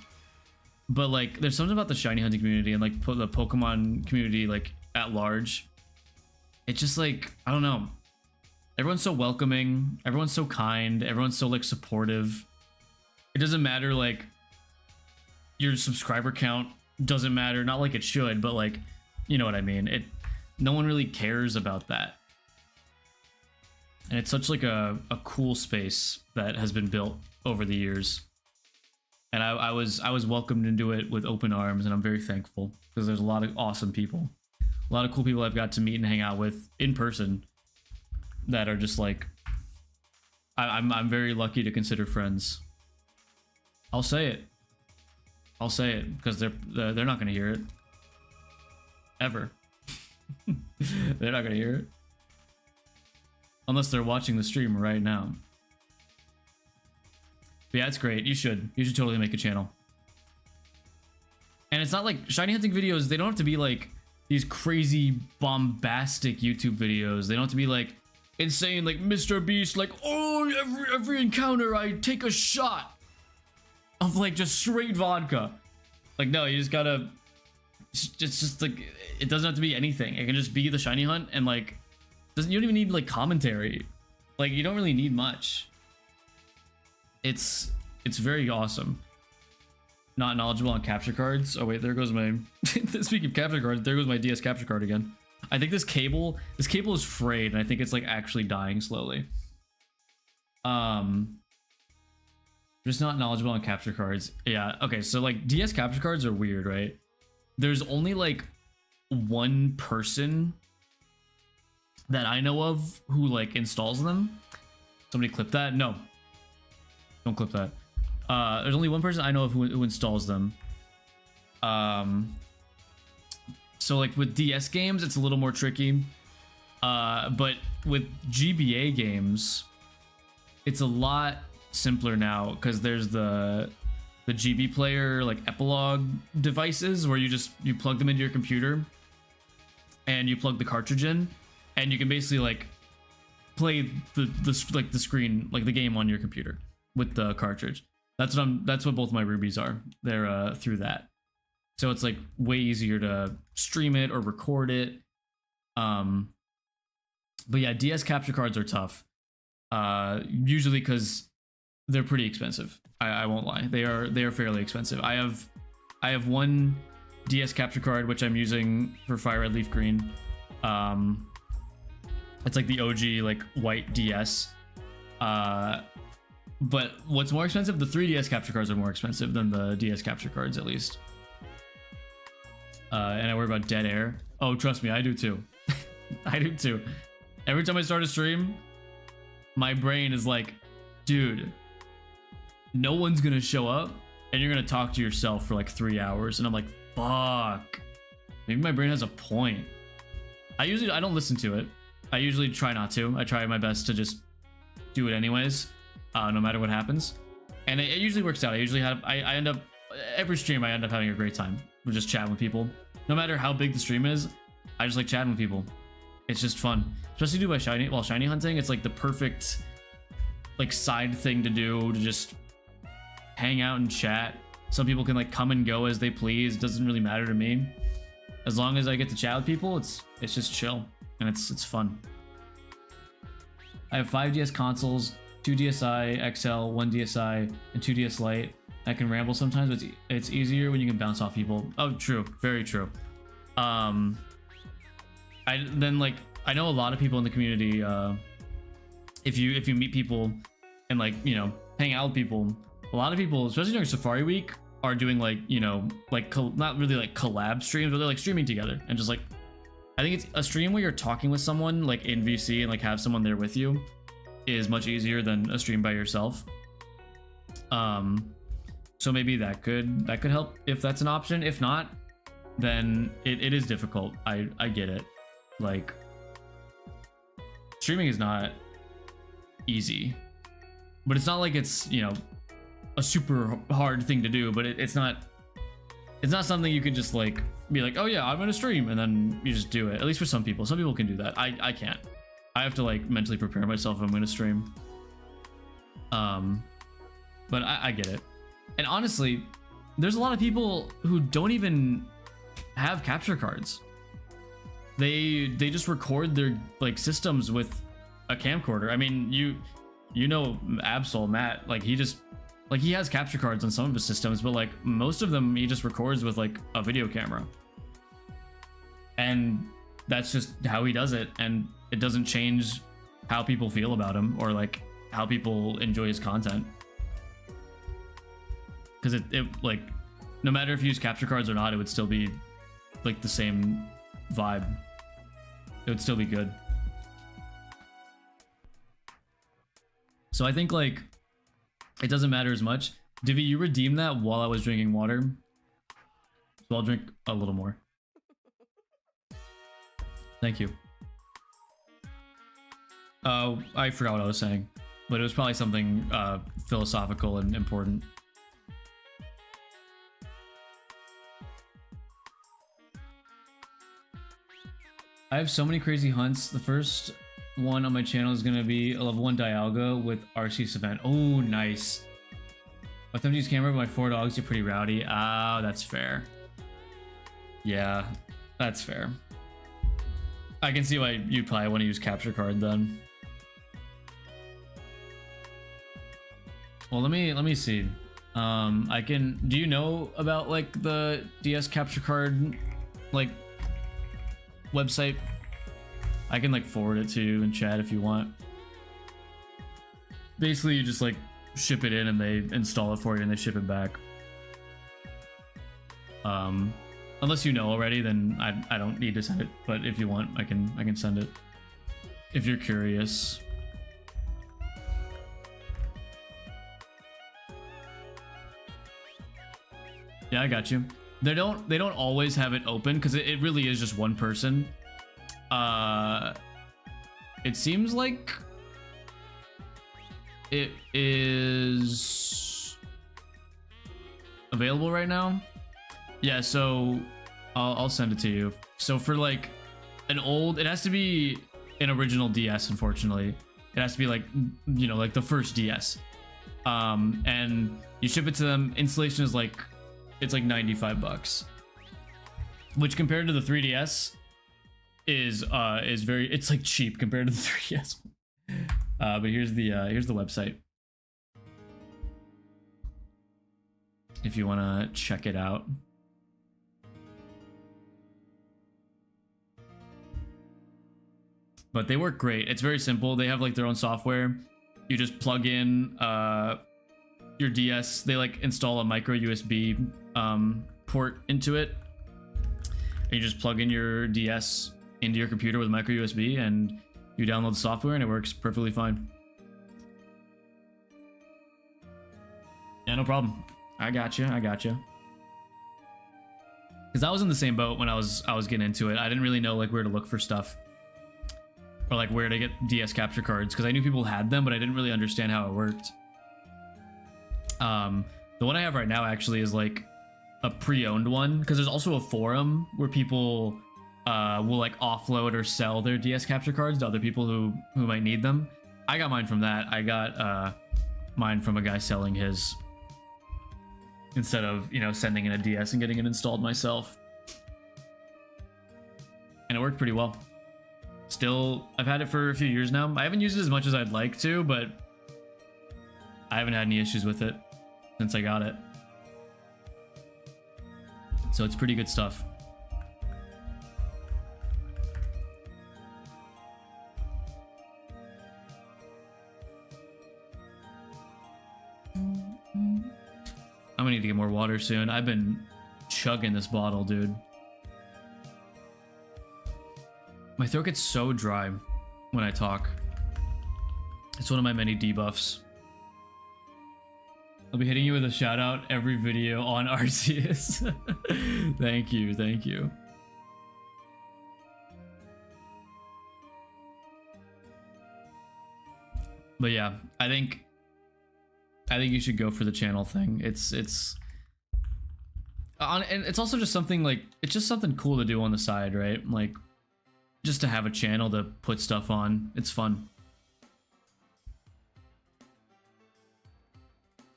But like, there's something about the shiny hunting community and like the Pokemon community, like at large. It's just like, I don't know. Everyone's so welcoming. Everyone's so kind. Everyone's so like supportive. It doesn't matter, like, your subscriber count doesn't matter. Not like it should, but like, you know what I mean. No one really cares about that. And it's such like a cool space that has been built over the years. And I was welcomed into it with open arms, and I'm very thankful because there's a lot of awesome people, a lot of cool people I've got to meet and hang out with in person that are just like, I'm very lucky to consider friends. I'll say it. I'll say it because they're not gonna hear it ever. They're not gonna hear it unless they're watching the stream right now. But yeah, it's great. You should totally make a channel. And it's not like shiny hunting videos, they don't have to be like these crazy bombastic YouTube videos. They don't have to be like insane, like Mr. Beast, like, oh, every encounter I take a shot of like just straight vodka. Like, no, you just gotta, it's just like, it doesn't have to be anything. It can just be the shiny hunt, and like, you don't even need like commentary. Like, you don't really need much. It's very awesome. Not knowledgeable on capture cards. Oh wait, there goes my speaking of capture cards, there goes my DS capture card again. I think this cable is frayed, and I think it's like actually dying slowly. Just not knowledgeable on capture cards. Yeah, okay, so like DS capture cards are weird, right? There's only like one person that I know of who like installs them. Somebody clip that? No. Don't clip that. There's only one person I know of who installs them. So like with DS games, it's a little more tricky. But with GBA games, it's a lot simpler now because there's the GB player like epilogue devices where you plug them into your computer and you plug the cartridge in, and you can basically like play the screen, like the game on your computer with the cartridge. That's what both my Rubies are. They're through that. So it's like way easier to stream it or record it. But yeah, DS capture cards are tough. Usually because they're pretty expensive. I won't lie. They are fairly expensive. I have one DS capture card which I'm using for Fire Red Leaf Green. It's like the OG like white DS. But what's more expensive? The 3DS capture cards are more expensive than the DS capture cards, at least. And I worry about dead air. Oh, trust me, I do too. I do too. Every time I start a stream, my brain is like, dude, no one's gonna show up and you're gonna talk to yourself for like 3 hours. And I'm like, fuck. Maybe my brain has a point. I don't listen to it. I usually try not to. I try my best to just do it anyways. No matter what happens, and it usually works out. I end up every stream I end up having a great time. We're just chatting with people. No matter how big the stream is, I just like chatting with people. It's just fun, especially while shiny hunting. It's like the perfect like side thing to do, to just hang out and chat. Some people can like come and go as they please. It doesn't really matter to me. As long as I get to chat with people, it's just chill and it's fun. I have 5 DS consoles. 2 DSi XL, 1 DSi, and 2 DS Lite. I can ramble sometimes, but it's easier when you can bounce off people. Oh, true, very true. I know a lot of people in the community. If you meet people and like, you know, hang out with people, a lot of people, especially during Safari Week, are doing like, you know, like not really like collab streams, but they're like streaming together and just like, I think it's a stream where you're talking with someone like in VC and like have someone there with you is much easier than a stream by yourself. So maybe that could help if that's an option. If not, then it is difficult. I get it. Like, streaming is not easy, but it's not like it's, you know, a super hard thing to do, but it's not something you can just like be like, oh yeah, I'm gonna stream, and then you just do it. At least for some people can do that. I can't. I have to like mentally prepare myself if I'm gonna stream. But I get it. And honestly, there's a lot of people who don't even have capture cards. They just record their like systems with a camcorder. I mean, you know Absol Matt, like he has capture cards on some of his systems, but like most of them he just records with like a video camera. And that's just how he does it, and it doesn't change how people feel about him or like how people enjoy his content. Because it like, no matter if you use capture cards or not, it would still be like the same vibe. It would still be good. So I think like it doesn't matter as much. Divi, you redeemed that while I was drinking water, so I'll drink a little more. Thank you. I forgot what I was saying, but it was probably something philosophical and important. I have so many crazy hunts. The first one on my channel is gonna be a level 1 Dialga with RC Savant. Oh, nice. I have to use camera, but my 4 dogs are pretty rowdy. Ah, that's fair. Yeah, that's fair. I can see why you'd probably want to use capture card then. Well, let me see. I can. Do you know about like the DS capture card like website? I can like forward it to you in chat if you want. Basically, you just like ship it in and they install it for you and they ship it back. Unless you know already, then I don't need to send it. But if you want, I can send it. If you're curious. Yeah, I got you. They don't always have it open because it really is just one person. It seems like it is available right now. Yeah, so I'll send it to you. So for like an old, it has to be an original DS, unfortunately. It has to be like, you know, like the first DS. And you ship it to them. Installation is like, it's like $95, which compared to the 3DS is very, it's like cheap compared to the 3DS. But here's the website if you want to check it out. But they work great. It's very simple. They have like their own software. You just plug in your DS. They like install a micro USB port into it, and you just plug in your DS into your computer with micro USB, and you download the software, and it works perfectly fine. Yeah, no problem. I got you. Because I was in the same boat when I was getting into it. I didn't really know like where to look for stuff, or like where to get DS capture cards, because I knew people had them, but I didn't really understand how it worked. The one I have right now actually is like a pre-owned one, because there's also a forum where people will like offload or sell their DS capture cards to other people who might need them. I got mine from that. I got mine from a guy selling his, instead of, you know, sending in a DS and getting it installed myself. And it worked pretty well. Still, I've had it for a few years now. I haven't used it as much as I'd like to, but I haven't had any issues with it since I got it. So it's pretty good stuff. I'm gonna need to get more water soon. I've been chugging this bottle, dude. My throat gets so dry when I talk. It's one of my many debuffs. I'll be hitting you with a shout out every video on Arceus. Thank you, thank you. But yeah, I think you should go for the channel thing. And it's also just something like, it's just something cool to do on the side, right? Like, just to have a channel to put stuff on. It's fun.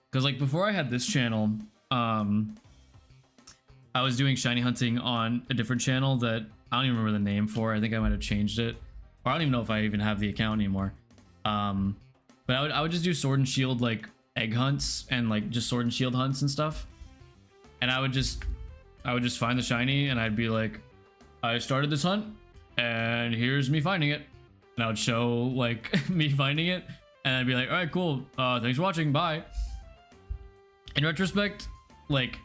Because like before I had this channel, I was doing shiny hunting on a different channel that I don't even remember the name for. I think I might have changed it, or I don't even know if I even have the account anymore. But I would just do sword and shield like egg hunts and like just sword and shield hunts and stuff. And I would just find the shiny and I'd be like, I started this hunt and here's me finding it. And I would show like me finding it and I'd be like, all right, cool. Thanks for watching. Bye. In retrospect, like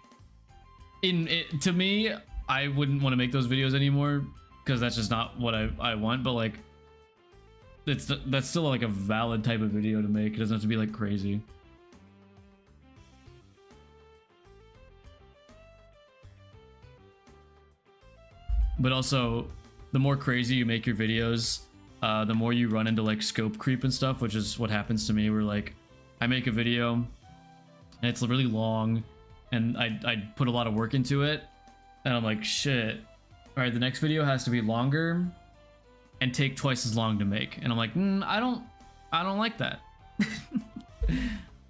to me, I wouldn't want to make those videos anymore because that's just not what I want. But like, that's still like a valid type of video to make. It doesn't have to be like crazy. But also, the more crazy you make your videos, the more you run into like scope creep and stuff, which is what happens to me. Where like, I make a video and it's really long, and I put a lot of work into it, and I'm like, shit. All right, the next video has to be longer and take twice as long to make, and I'm like, I don't like that.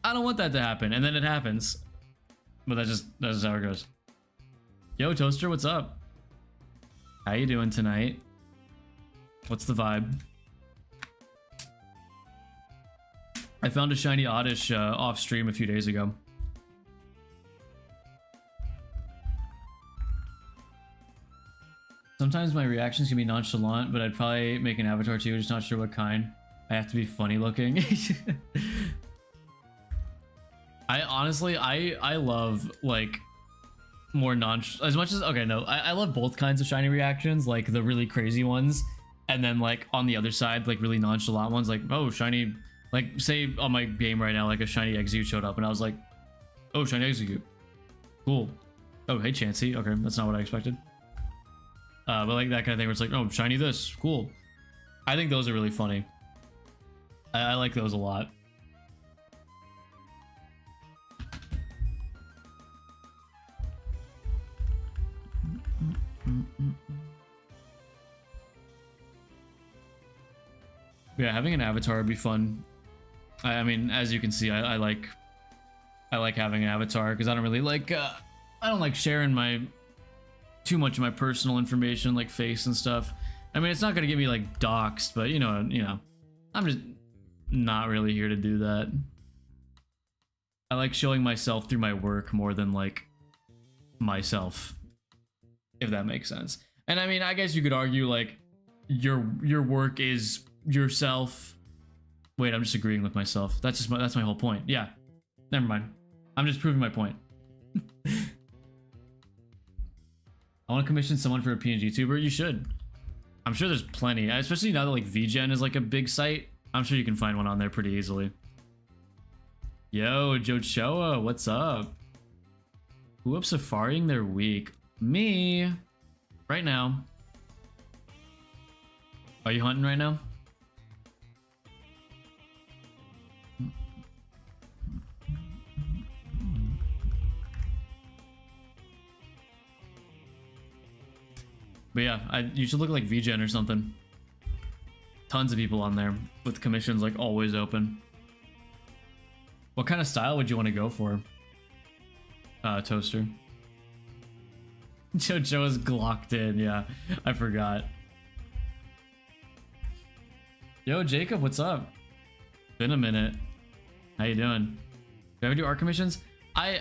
I don't want that to happen, and then it happens. But that's just how it goes. Yo, Toaster, what's up? How you doing tonight? What's the vibe? I found a shiny Oddish off stream a few days ago. Sometimes my reactions can be nonchalant, but I'd probably make an avatar too, just not sure what kind. I have to be funny looking. I honestly, I love like more as much as, okay, no, I love both kinds of shiny reactions, like the really crazy ones, and then like on the other side, like really nonchalant ones, like, oh, shiny, like say on my game right now, like a shiny Execute showed up and I was like, oh, shiny Execute, cool. Oh, hey Chansey, okay, that's not what I expected. But like that kind of thing where it's like, oh, shiny this, cool. I think those are really funny. I like those a lot. Yeah, having an avatar would be fun. I mean, as you can see, I like having an avatar because I don't really like I don't like sharing too much of my personal information, like face and stuff. I mean, it's not gonna get me like doxxed, but you know, I'm just not really here to do that. I like showing myself through my work more than like myself, if that makes sense. And I mean, I guess you could argue like your work is yourself. Wait, I'm just agreeing with myself. That's my whole point. Yeah, never mind. I'm just proving my point. I want to commission someone for a PNG tuber. You should. I'm sure there's plenty, especially now that like VGen is like a big site. I'm sure you can find one on there pretty easily. Yo, Jochoa, what's up? Who up safaring their week? Me. Right now. Are you hunting right now? But yeah, you should look like VGen or something. Tons of people on there with commissions like always open. What kind of style would you want to go for? Toaster. Jojo is glocked in, yeah. I forgot. Yo, Jacob, what's up? Been a minute. How you doing? Do I ever do art commissions? I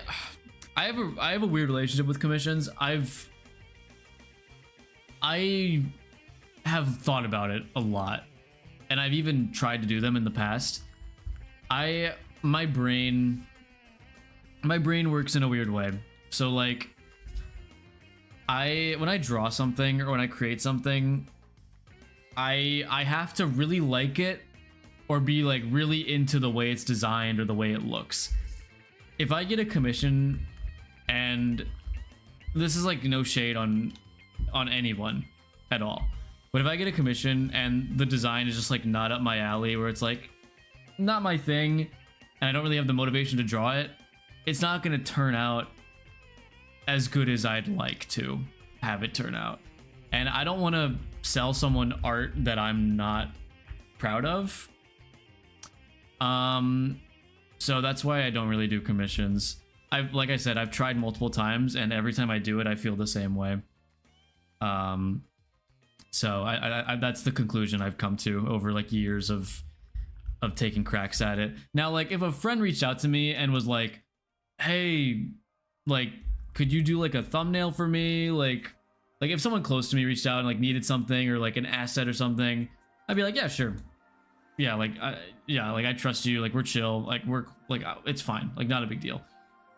have a weird relationship with commissions. I have thought about it a lot, and I've even tried to do them in the past. My brain works in a weird way. So like, when I draw something or when I create something, I have to really like it or be like really into the way it's designed or the way it looks. If I get a commission, and this is like no shade on anyone at all, but if I get a commission and the design is just like not up my alley, where it's like, not my thing, and I don't really have the motivation to draw it, it's not gonna turn out as good as I'd like to have it turn out. And I don't want to sell someone art that I'm not proud of. So that's why I don't really do commissions. Like I said, I've tried multiple times, and every time I do it, I feel the same way. So I that's the conclusion I've come to over like years of taking cracks at it. Now, like if a friend reached out to me and was like, "Hey, like, could you do like a thumbnail for me?" Like if someone close to me reached out and like needed something or like an asset or something, I'd be like, "Yeah, sure." Yeah, like I trust you, like we're chill, like we're like it's fine, like not a big deal.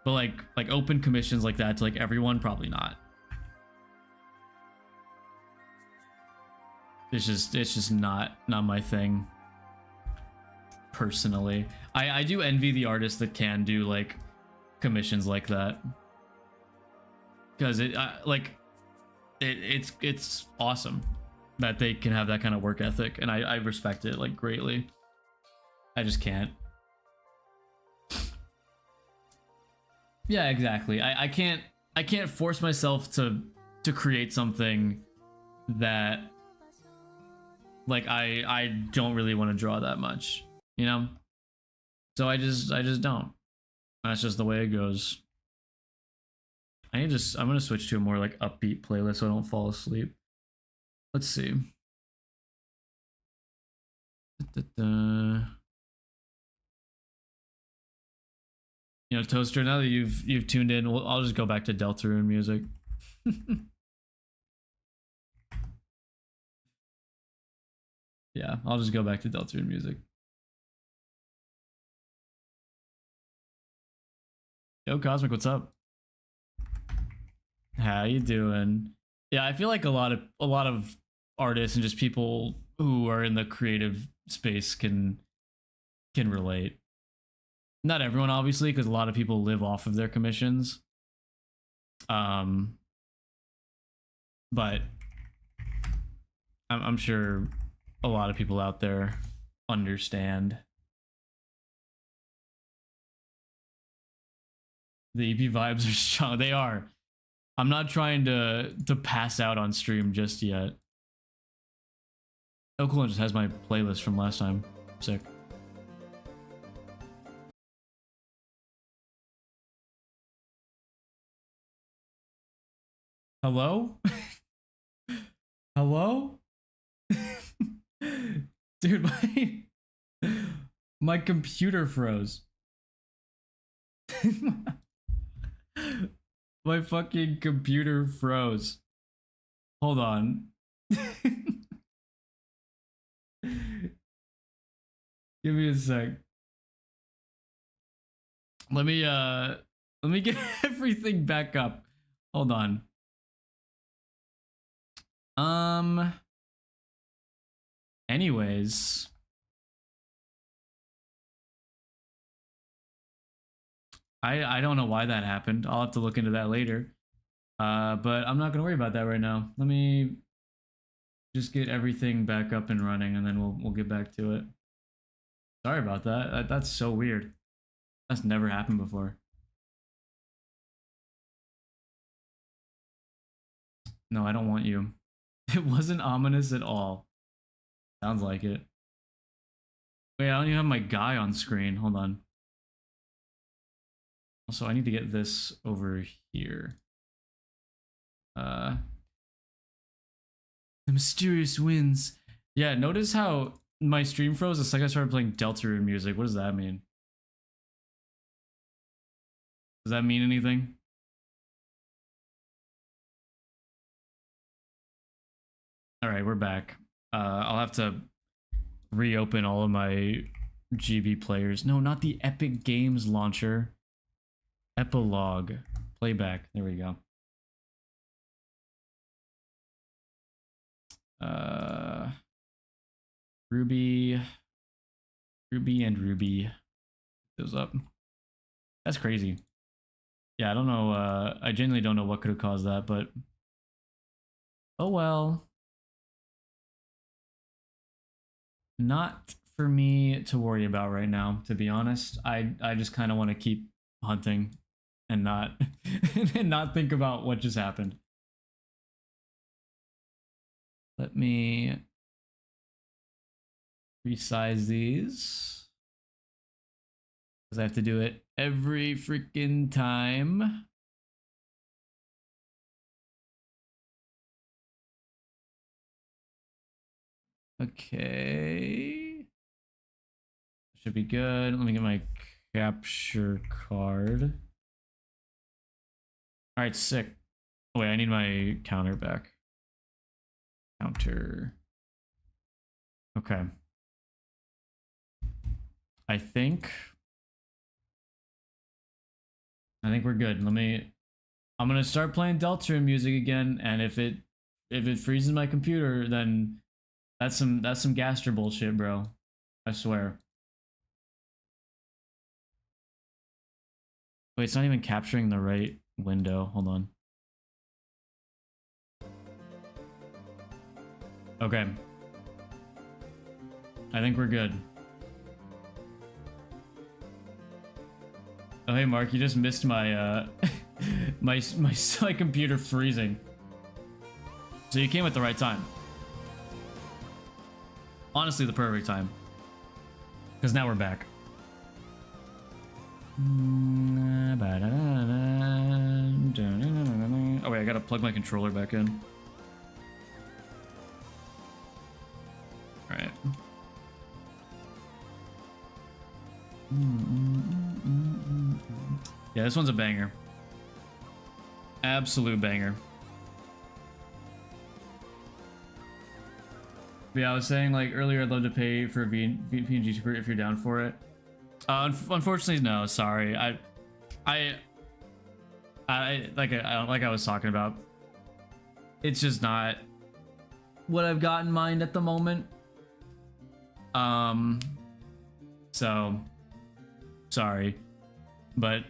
But like open commissions like that to like everyone, probably not. It's just not my thing personally. I do envy the artists that can do like commissions like that, because it's awesome that they can have that kind of work ethic, and I respect it like greatly. I just can't. Yeah, exactly. I can't force myself to create something that like I don't really want to draw that much, you know? So I just don't. That's just the way it goes. I'm gonna switch to a more like upbeat playlist so I don't fall asleep. Let's see. You know, Toaster, now that you've tuned in, I'll just go back to Deltarune music. Yeah, I'll just go back to Deltarune music. Yo, Cosmic, what's up? How you doing? Yeah, I feel like a lot of artists and just people who are in the creative space can relate. Not everyone, obviously, because a lot of people live off of their commissions. But I'm sure a lot of people out there understand. The EP vibes are strong. They are. I'm not trying to pass out on stream just yet. Oh, cool. It just has my playlist from last time. Sick. Hello? Hello? Dude, my computer froze. My fucking computer froze. Hold on. Give me a sec. Let me get everything back up. Hold on. Anyways, I don't know why that happened. I'll have to look into that later. But I'm not gonna worry about that right now. Let me just get everything back up and running, and then we'll get back to it. Sorry about that. That's so weird. That's never happened before. No, I don't want you. It wasn't ominous at all. Sounds like it. Wait, I don't even have my guy on screen. Hold on. Also, I need to get this over here. The mysterious winds. Yeah, notice how my stream froze the second I started playing Deltarune music. What does that mean? Does that mean anything? All right, we're back. I'll have to reopen all of my GB players. No, not the Epic Games launcher. Epilogue. Playback. There we go. Ruby and Ruby. Those up. That's crazy. Yeah, I don't know. I genuinely don't know what could have caused that, but oh well. Not for me to worry about right now, to be honest. I just kind of want to keep hunting and not and not think about what just happened. Let me resize these because I have to do it every freaking time. Okay. Should be good. Let me get my capture card. All right, sick. Oh, wait, I need my counter back. Counter. Okay. I think we're good. I'm gonna start playing Deltarune music again, and if it freezes my computer, then that's some Gaster bullshit, bro. I swear. Wait, it's not even capturing the right window. Hold on. Okay. I think we're good. Oh, hey, Mark, you just missed my, my computer freezing. So you came at the right time. Honestly, the perfect time. Because now we're back. Oh, wait, I gotta plug my controller back in. Alright. Yeah, this one's a banger. Absolute banger. But yeah, I was saying like earlier, I'd love to pay for a PNG Super if you're down for it. Unfortunately, no. Sorry. Like I was talking about. It's just not what I've got in mind at the moment. So sorry, but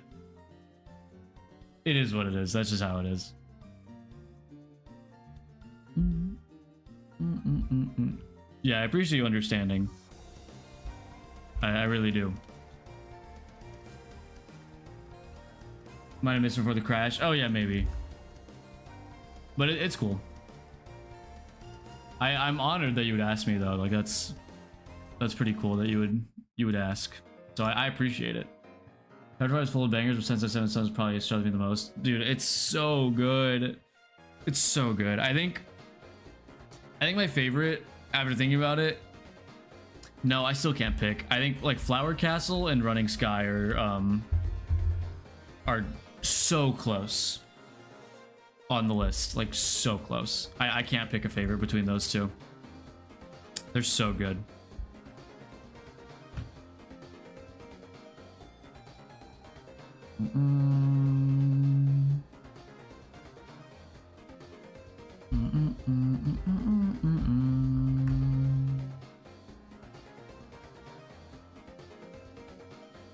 it is what it is. That's just how it is. Yeah, I appreciate you understanding. I really do. Might have missed before the crash. Oh yeah, maybe. But it's cool. I'm honored that you would ask me though. Like that's pretty cool that you would ask. So I appreciate it. Counterfire is full of bangers, but Sensei 7 Sons probably struck me the most. Dude, it's so good. It's so good. I think my favorite, after thinking about it, no, I still can't pick. I think like Flower Castle and Running Sky are so close on the list. Like so close. I can't pick a favorite between those two. They're so good.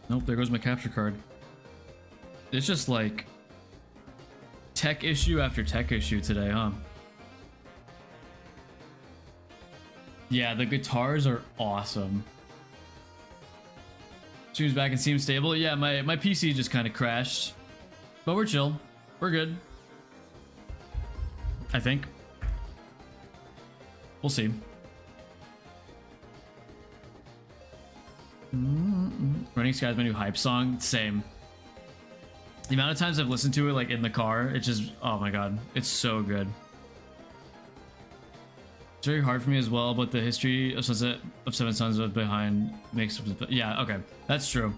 Nope, there goes my capture card. It's just like tech issue after tech issue today, huh? Yeah, the guitars are awesome. Stream's back and seems stable. Yeah, my PC just kind of crashed. But we're chill. We're good. I think. We'll see. Running Sky is my new hype song. Same. The amount of times I've listened to it like in the car, it's just, oh my god, it's so good. It's very hard for me as well, but the history of Sunset of Seven Sons was behind makes, yeah, okay, that's true.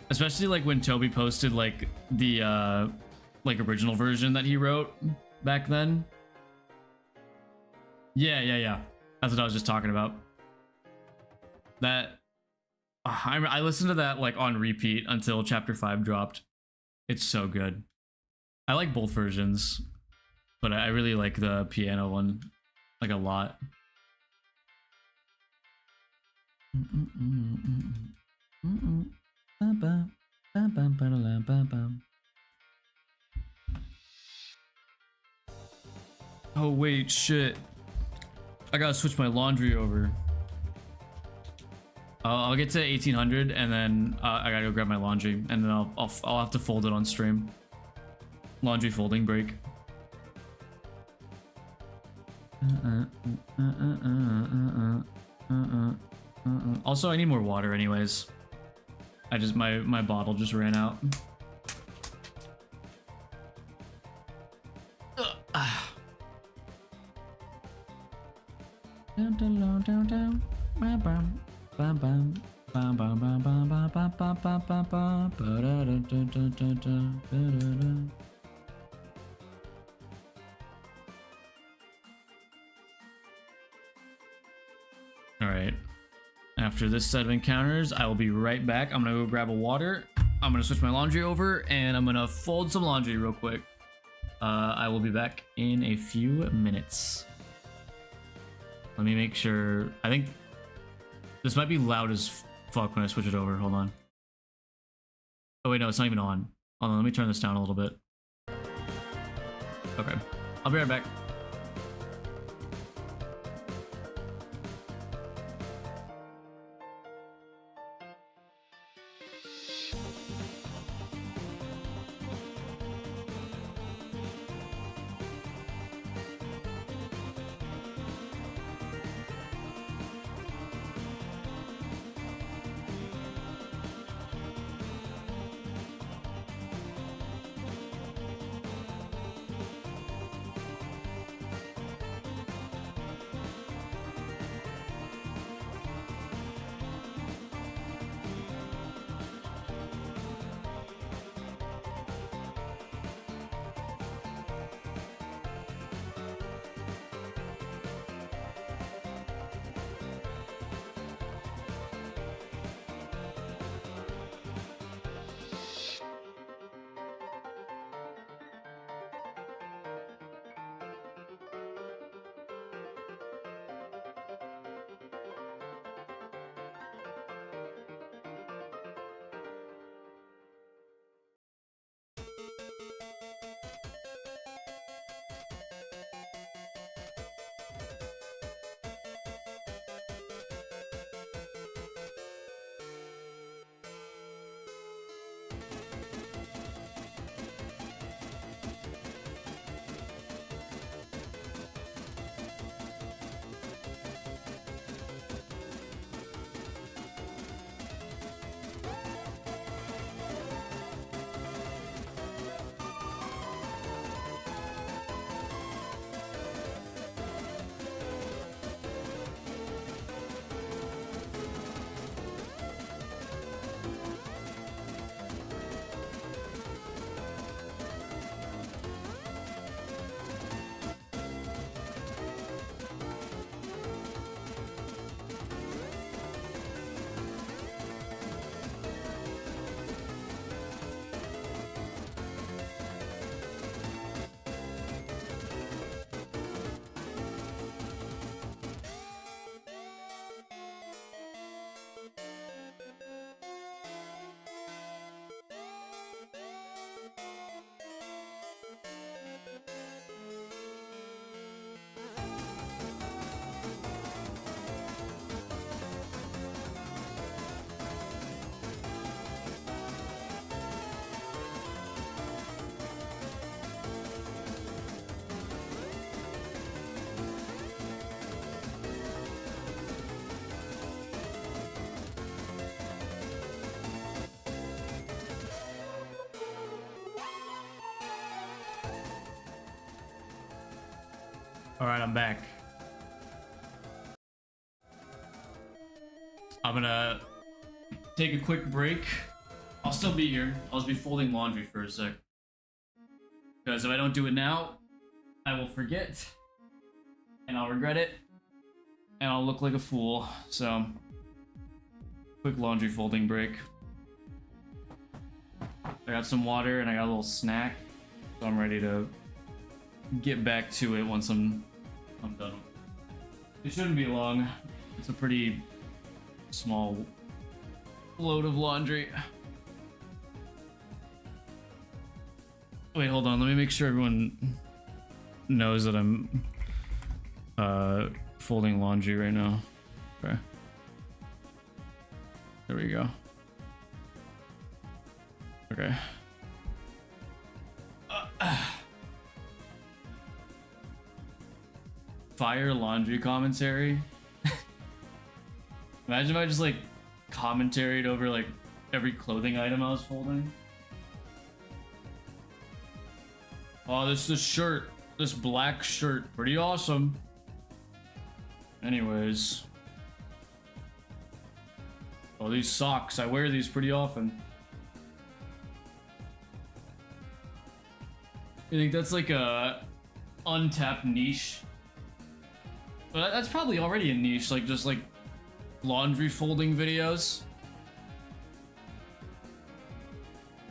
Especially like when Toby posted like the like original version that he wrote back then. Yeah. That's what I was just talking about. That I listened to that like on repeat until chapter 5 dropped. It's so good. I like both versions, but I really like the piano one like a lot. Oh wait, shit. I gotta switch my laundry over. I'll get to 1800 and then I gotta go grab my laundry and then I'll have to fold it on stream. Laundry folding break. Also, I need more water anyways. My bottle just ran out. Alright. After this set of encounters, I will be right back. I'm gonna go grab a water. I'm gonna switch my laundry over and I'm gonna fold some laundry real quick. I will be back in a few minutes. Let me make sure. I think this might be loud as fuck when I switch it over. Hold on. Oh wait, no, it's not even on. Hold on, let me turn this down a little bit. Okay, I'll be right back. All right, I'm back. I'm gonna take a quick break. I'll still be here. I'll just be folding laundry for a sec. Because if I don't do it now, I will forget. And I'll regret it. And I'll look like a fool. So, quick laundry folding break. I got some water and I got a little snack. So I'm ready to get back to it once I'm done. It shouldn't be long. It's a pretty small load of laundry. Wait, hold on. Let me make sure everyone knows that I'm folding laundry right now. Okay. There we go. Okay. Fire laundry commentary. Imagine if I just like commentaried over like every clothing item I was folding. Oh, this shirt, this black shirt, pretty awesome. Anyways. Oh, these socks, I wear these pretty often. I think that's like a untapped niche. But that's probably already a niche, like just like laundry folding videos.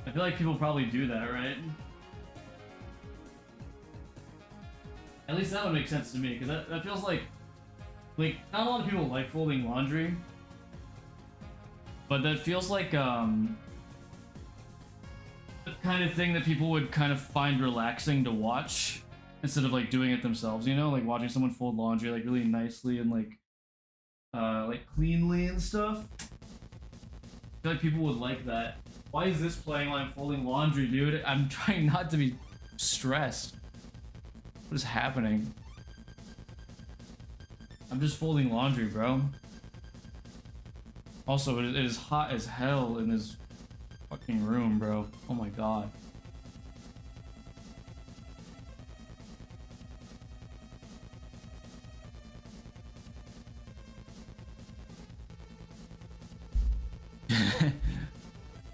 I feel like people probably do that, right? At least that would make sense to me, because that feels like not a lot of people like folding laundry, but that feels like the kind of thing that people would kind of find relaxing to watch instead of like doing it themselves, you know, like watching someone fold laundry like really nicely and like cleanly and stuff. I feel like people would like that. Why is this playing while I'm folding laundry, dude? I'm trying not to be stressed. What is happening? I'm just folding laundry, bro. Also, it is hot as hell in this fucking room, bro. Oh my god.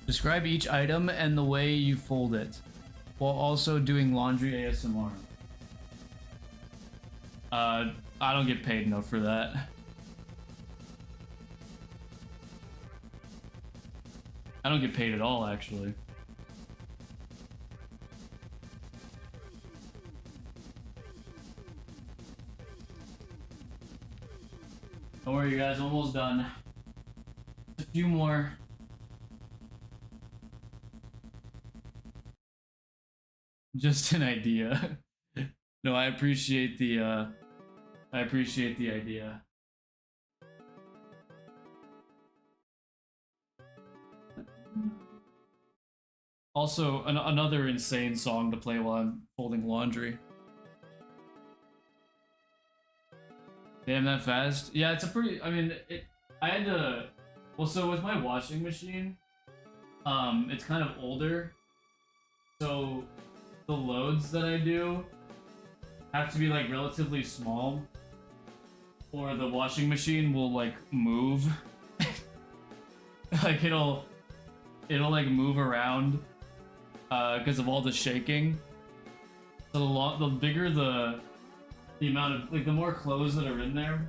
Describe each item and the way you fold it, while also doing laundry ASMR. I don't get paid enough for that. I don't get paid at all, actually. Don't worry, you guys, almost done. A few more. Just an idea. No, I appreciate the idea. Also, another insane song to play while I'm folding laundry. Damn, that fast? Yeah, it's a pretty. I mean, I had to. Well, so with my washing machine, it's kind of older, so the loads that I do have to be like relatively small, or the washing machine will like move. Like it'll like move around because of all the shaking. So the bigger the amount of like the more clothes that are in there,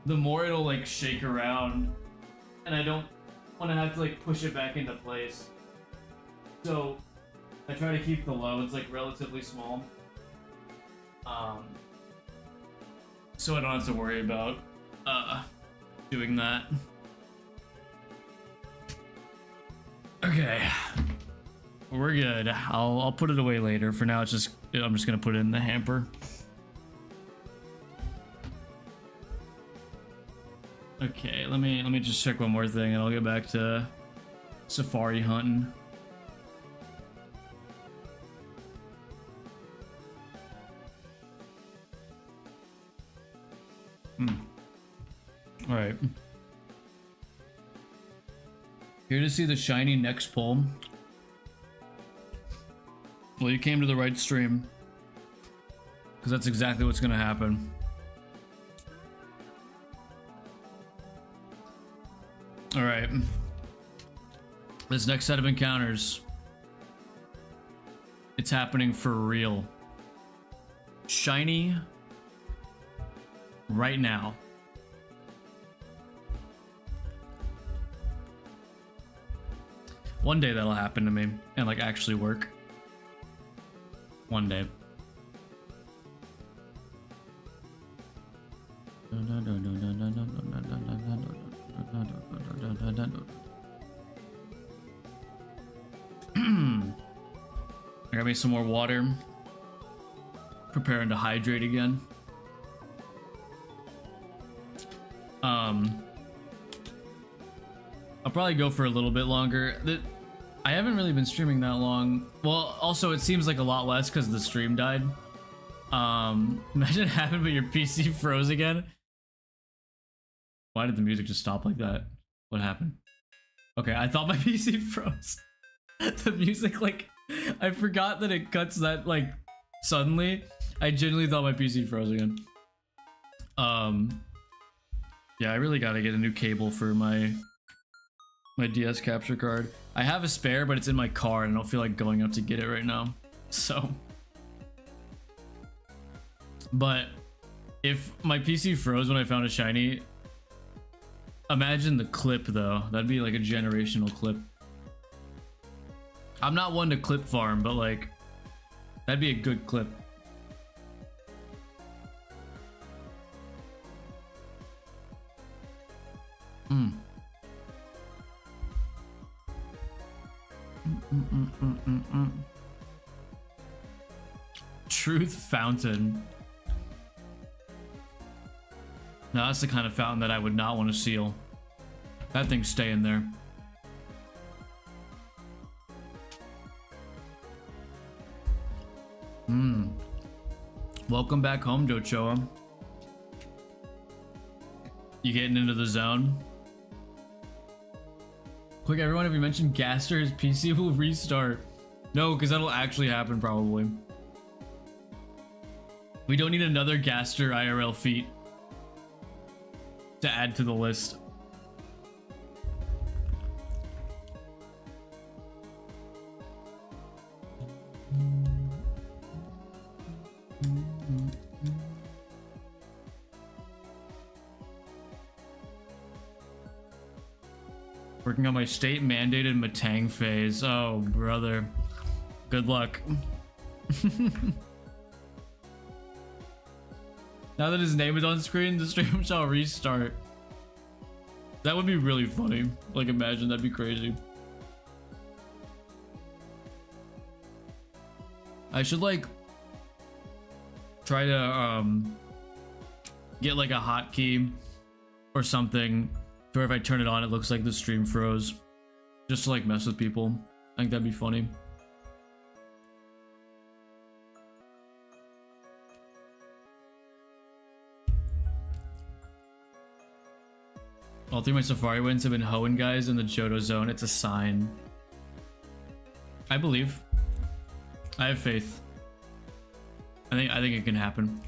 the more it'll like shake around, and I don't want to have to like push it back into place. So I try to keep the loads like relatively small, so I don't have to worry about doing that. Okay, we're good. I'll put it away later. For now, I'm just gonna put it in the hamper. Okay, let me just check one more thing, and I'll get back to safari hunting. All right. Here to see the shiny next pull. Well, you came to the right stream, because that's exactly what's gonna happen. All right. This next set of encounters, it's happening for real. Shiny right now. One day that'll happen to me and like actually work. One day. I got me some more water. Preparing to hydrate again. I'll probably go for a little bit longer. I haven't really been streaming that long. Well, also it seems like a lot less because the stream died. Imagine it happened but your PC froze again. Why did the music just stop like that? What happened? Okay, I thought my PC froze. The music, like, I forgot that it cuts that, like, suddenly. I genuinely thought my PC froze again. Yeah, I really gotta get a new cable for my DS capture card. I have a spare, but it's in my car and I don't feel like going up to get it right now. So, but if my PC froze when I found a shiny, imagine the clip though. That'd be like a generational clip. I'm not one to clip farm, but like, that'd be a good clip. Truth fountain. Now that's the kind of fountain that I would not want to seal. That thing's staying there. Welcome back home, Jochoa. You getting into the zone? Quick, everyone, if you mentioned Gaster, his PC will restart. No, because that'll actually happen probably. We don't need another Gaster IRL feat to add to the list. Working on my state mandated Matang phase. Oh, brother. Good luck. Now that his name is on screen, the stream shall restart. That would be really funny. Like, imagine, that'd be crazy. I should, like, try to, get, like, a hotkey or something where if I turn it on, it looks like the stream froze. Just to, like, mess with people. I think that'd be funny. All three of my Safari wins have been Hoenn guys in the Johto zone. It's a sign. I believe. I have faith. I think it can happen.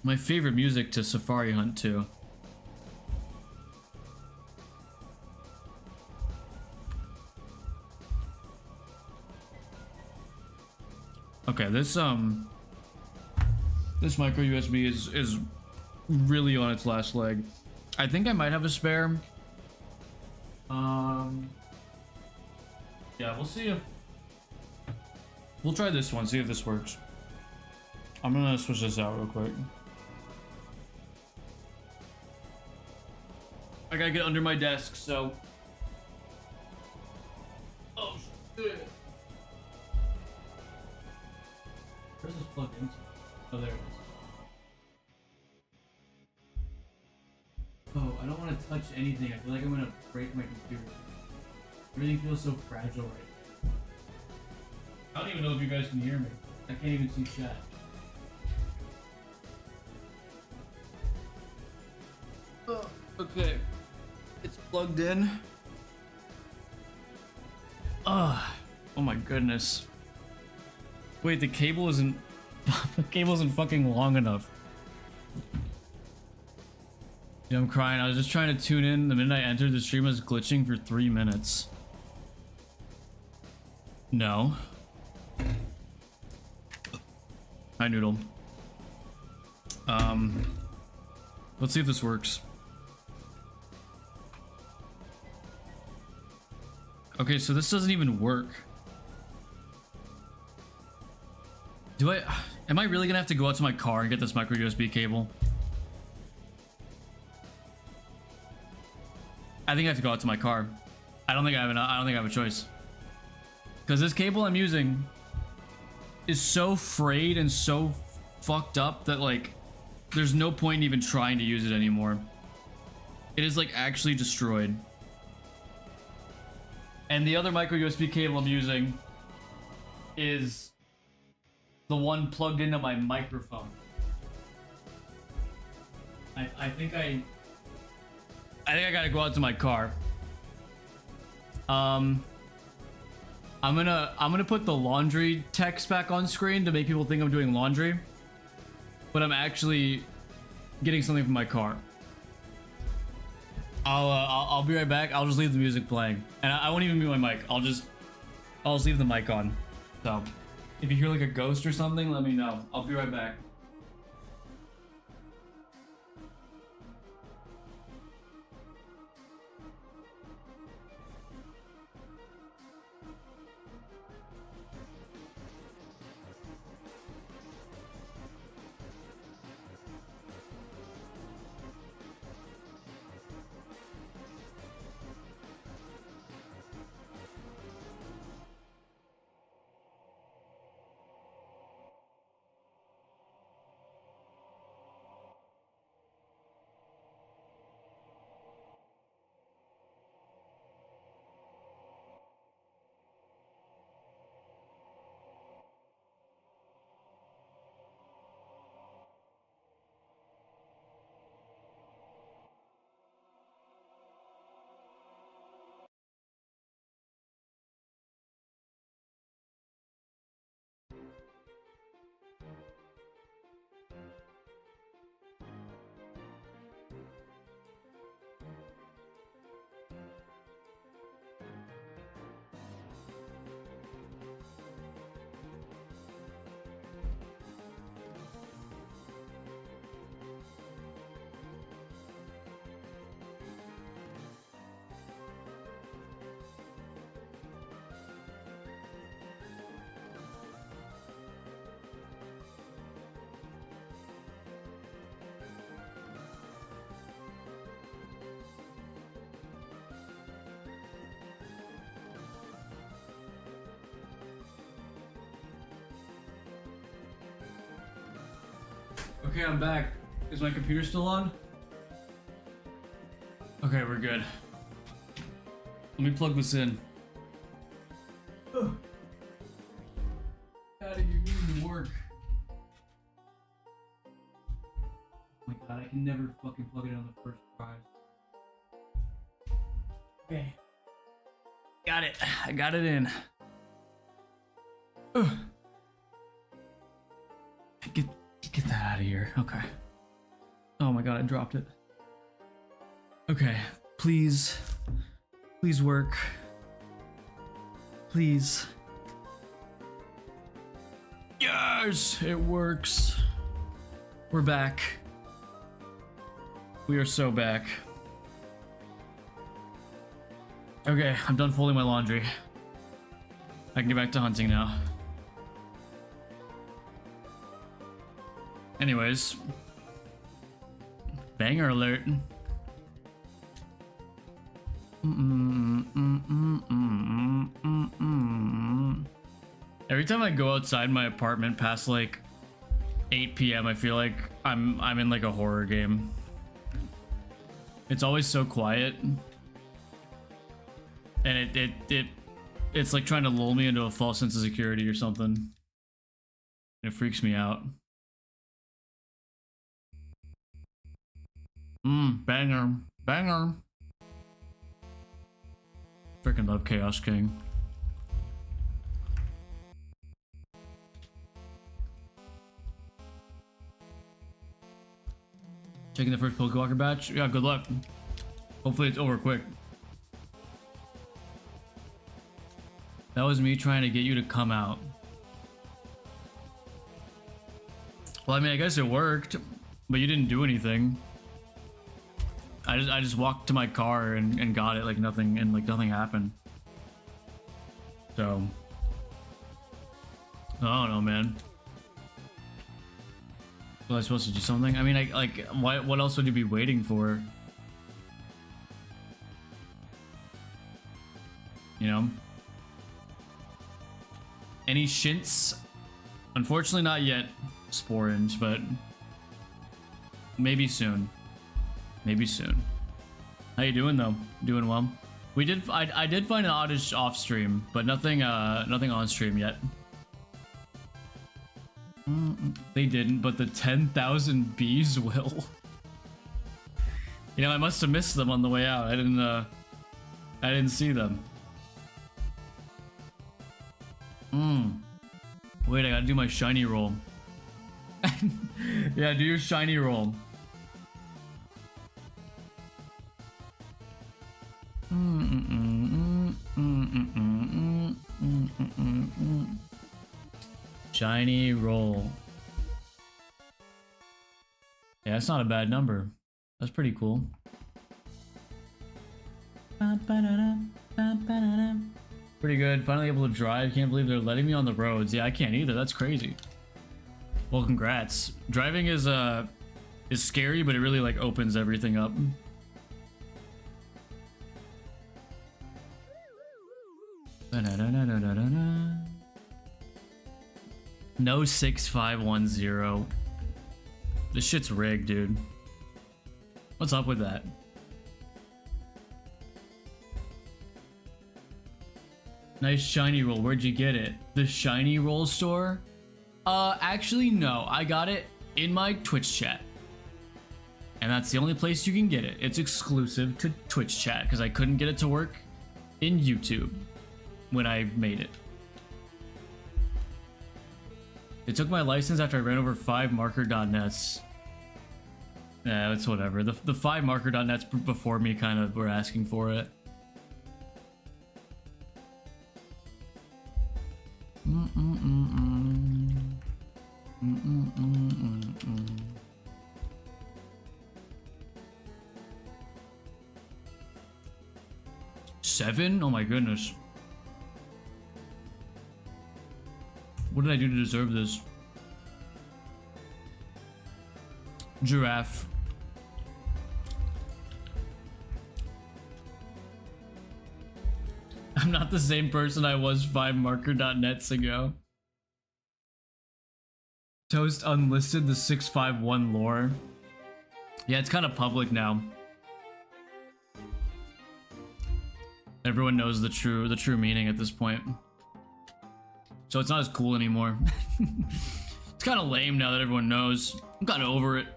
My favorite music to Safari Hunt too. Okay, this micro USB is really on its last leg. I think I might have a spare. Yeah, we'll see if we'll try this one, see if this works. I'm gonna switch this out real quick. I gotta get under my desk, so. Oh shit. Where's this plugged into? Oh, there it is. Oh, I don't want to touch anything. I feel like I'm gonna break my computer. Everything feels so fragile right now. I don't even know if you guys can hear me. I can't even see chat. Oh, okay. It's plugged in. Oh my goodness. Wait, the cable isn't fucking long enough. Yeah, I'm crying. I was just trying to tune in. The minute I entered, the stream was glitching for 3 minutes. No. Hi, Noodle. Let's see if this works. Okay, so this doesn't even work. Am I really gonna have to go out to my car and get this micro USB cable? I think I have to go out to my car. I don't think I have a choice. Because this cable I'm using is so frayed and so fucked up that like there's no point in even trying to use it anymore. It is like actually destroyed. And the other micro USB cable I'm using is the one plugged into my microphone. I think I gotta go out to my car. I'm gonna put the laundry text back on screen to make people think I'm doing laundry, but I'm actually getting something from my car. I'll be right back. I'll just leave the music playing, and I won't even mute my mic. I'll just leave the mic on. So if you hear like a ghost or something, let me know. I'll be right back. Okay, I'm back. Is my computer still on? Okay, we're good. Let me plug this in. How do you even work? Oh my god, I can never fucking plug it on the first try. Okay. Got it. I got it in. Ugh. Get that out of here. Okay. Oh my god, I dropped it. Okay, please work. Please. Yes, it works. We're back. We are so back. Okay, I'm done folding my laundry. I can get back to hunting now. Anyways, banger alert. Every time I go outside my apartment past like 8 p.m., I feel like I'm in like a horror game. It's always so quiet, and it's like trying to lull me into a false sense of security or something. It freaks me out. Banger. Freaking love Chaos King. Taking the first Pokewalker batch? Yeah, good luck. Hopefully it's over quick. That was me trying to get you to come out. Well, I mean, I guess it worked, but you didn't do anything. I just walked to my car and got it like nothing, and like nothing happened. So I don't know, man. Was I supposed to do something? I mean, what else would you be waiting for? you know? Any shints? Unfortunately not yet, Sporange, but maybe soon. Maybe soon. How you doing though? Doing well. We did. I did find an oddish off stream, but nothing. Nothing on stream yet. They didn't, but the 10,000 bees will. You know, I must have missed them on the way out. I didn't see them. Wait, I gotta do my shiny roll. Yeah, do your shiny roll. Shiny roll. Yeah, that's not a bad number. That's pretty cool. Pretty good. Finally able to drive. Can't believe they're letting me on the roads. Yeah, I can't either. That's crazy. Well, congrats. Driving is scary, but it really like opens everything up. No 6510. This shit's rigged, dude. What's up with that? Nice shiny roll. Where'd you get it? The shiny roll store? Actually no. I got it in my Twitch chat. And that's the only place you can get it. It's exclusive to Twitch chat because I couldn't get it to work in YouTube when I made it. They took my license after I ran over 5 marker.nets. Yeah, it's whatever. The 5 marker.nets before me kind of were asking for it. Seven? Oh my goodness. What did I do to deserve this? Giraffe. I'm not the same person I was 5 marker.nets ago. Toast unlisted the 651 lore. Yeah, it's kind of public now. Everyone knows the true meaning at this point. So it's not as cool anymore. It's kind of lame now that everyone knows. I'm kind of over it.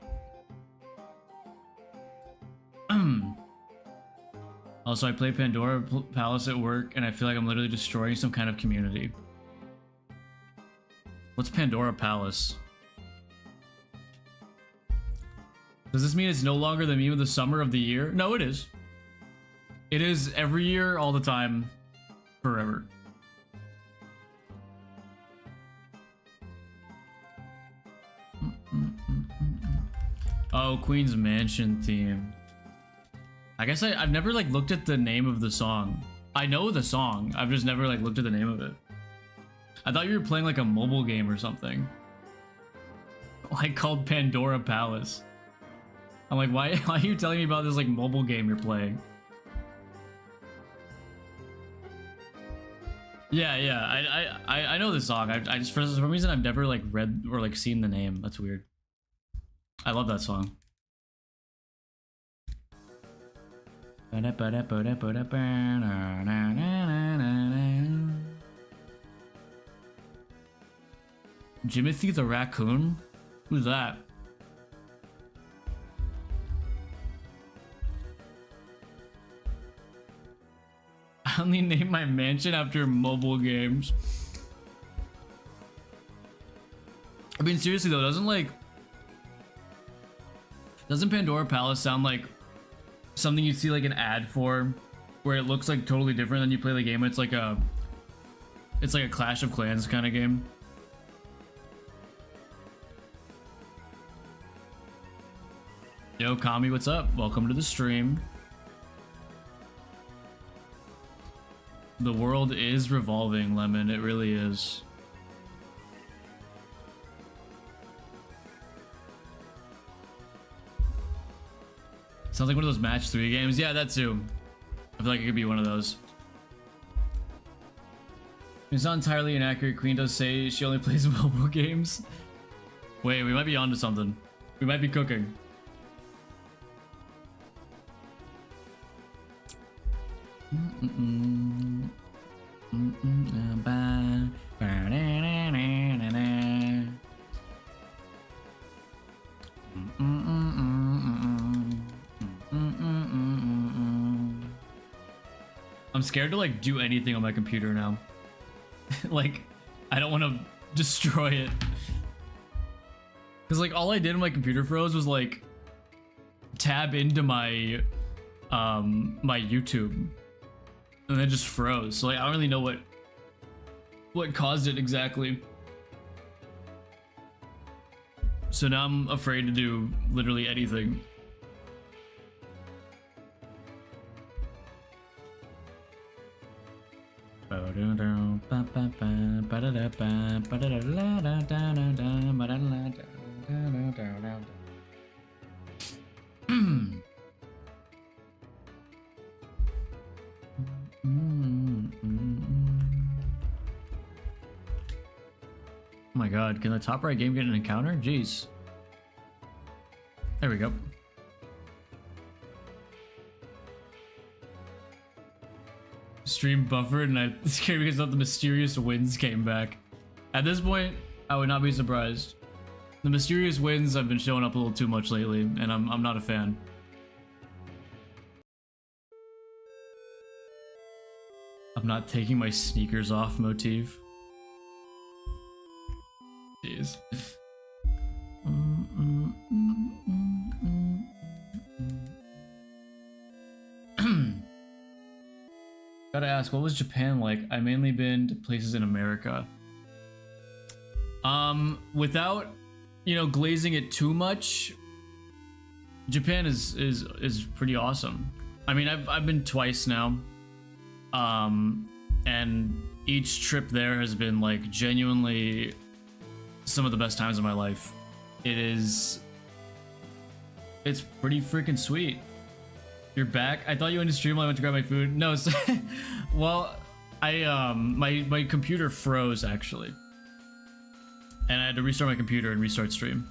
Also, I play Pandora Palace at work, and I feel like I'm literally destroying some kind of community. What's Pandora Palace? Does this mean it's no longer the meme of the summer of the year? No, it is. It is every year, all the time, forever. Oh, Queen's Mansion theme. I guess I've never like looked at the name of the song. I know the song. I've just never like looked at the name of it. I thought you were playing like a mobile game or something. Like called Pandora Palace. I'm like, why are you telling me about this like mobile game you're playing? Yeah, I know the song. I just for some reason I've never like read or like seen the name. That's weird. I love that song. Jimothy the Raccoon? Who's that? I only named my mansion after mobile games. I mean, seriously though, doesn't Pandora Palace sound like something you'd see like an ad for, where it looks like totally different than you play the game? It's like a Clash of Clans kind of game. Yo, Kami, what's up? Welcome to the stream. The world is revolving, Lemon. It really is. Sounds like one of those match 3 games. Yeah, that too. I feel like it could be one of those. It's not entirely inaccurate. Queen does say she only plays mobile games. Wait, we might be onto something. We might be cooking. I'm scared to like do anything on my computer now. Like, I don't want to destroy it. Cause like all I did when my computer froze was like tab into my my YouTube, and then it just froze. So like I don't really know what caused it exactly. So now I'm afraid to do literally anything. Oh my god, can the top right game get an encounter? Jeez. There we go. Stream buffered and I scared because of the mysterious winds came back. At this point, I would not be surprised. The mysterious winds have been showing up a little too much lately, and I'm not a fan. I'm not taking my sneakers off motif. Jeez. Gotta ask, what was Japan like? I mainly been to places in America. Without, you know, glazing it too much, Japan is pretty awesome. I mean, I've been twice now. And each trip there has been like genuinely some of the best times of my life. It's pretty freaking sweet. You're back? I thought you went to stream while I went to grab my food. No, well, my computer froze actually. And I had to restart my computer and restart stream.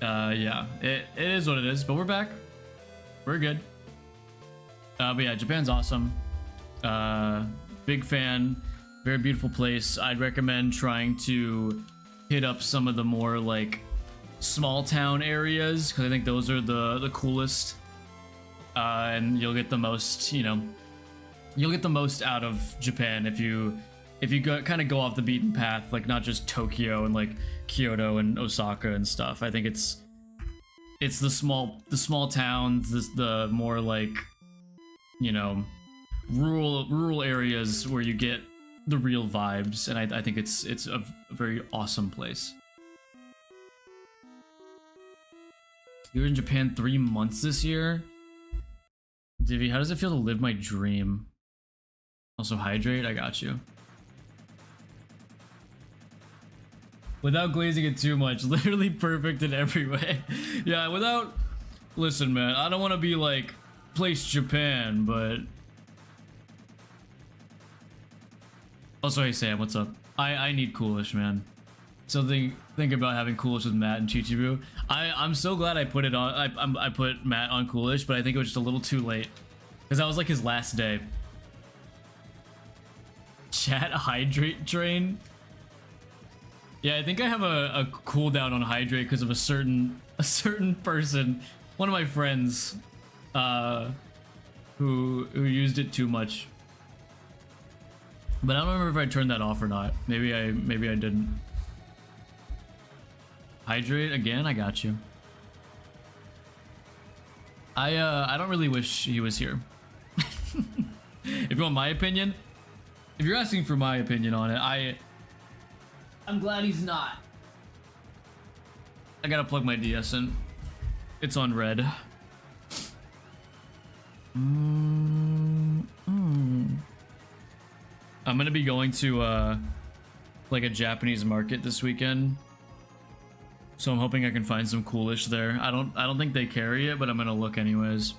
Yeah, it is what it is, but we're back. We're good. But yeah, Japan's awesome. Big fan. Very beautiful place. I'd recommend trying to hit up some of the more like small town areas because I think those are the coolest. And you'll get the most, you know, you'll get the most out of Japan if you kind of go off the beaten path, like not just Tokyo and like Kyoto and Osaka and stuff. I think it's the small towns, the more like, you know, rural areas where you get the real vibes, and I think it's a very awesome place. You were in Japan 3 months this year? Divi, how does it feel to live my dream? Also hydrate, I got you. Without glazing it too much, literally perfect in every way. Yeah, without... Listen, man, I don't want to be like, place Japan, but... Also, hey Sam, what's up? I need Coolish, man. So think about having Coolish with Matt and Chichibu. I'm so glad I put it on. I put Matt on Coolish, but I think it was just a little too late because that was like his last day. Chat hydrate train. Yeah, I think I have a cooldown on hydrate because of a certain person, one of my friends, who used it too much. But I don't remember if I turned that off or not. Maybe I didn't. Hydrate again, I got you. I don't really wish he was here. If you want my opinion, if you're asking for my opinion on it, I'm glad he's not. I gotta plug my DS in. It's on red. I'm gonna be going to like a Japanese market this weekend, so I'm hoping I can find some Coolish there. I don't think they carry it, but I'm gonna look anyways.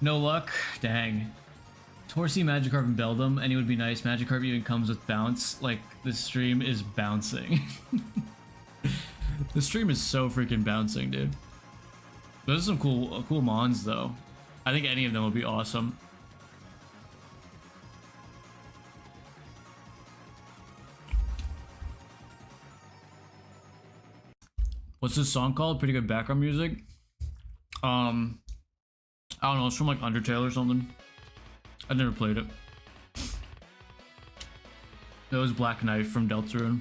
No luck? Dang. Torsi, Magikarp, and Beldum. Any would be nice. Magikarp even comes with bounce. Like, the stream is bouncing. The stream is so freaking bouncing, dude. Those are some cool mons, though. I think any of them would be awesome. What's this song called? Pretty good background music. I don't know. It's from like Undertale or something. I've never played it. It was Black Knife from Deltarune.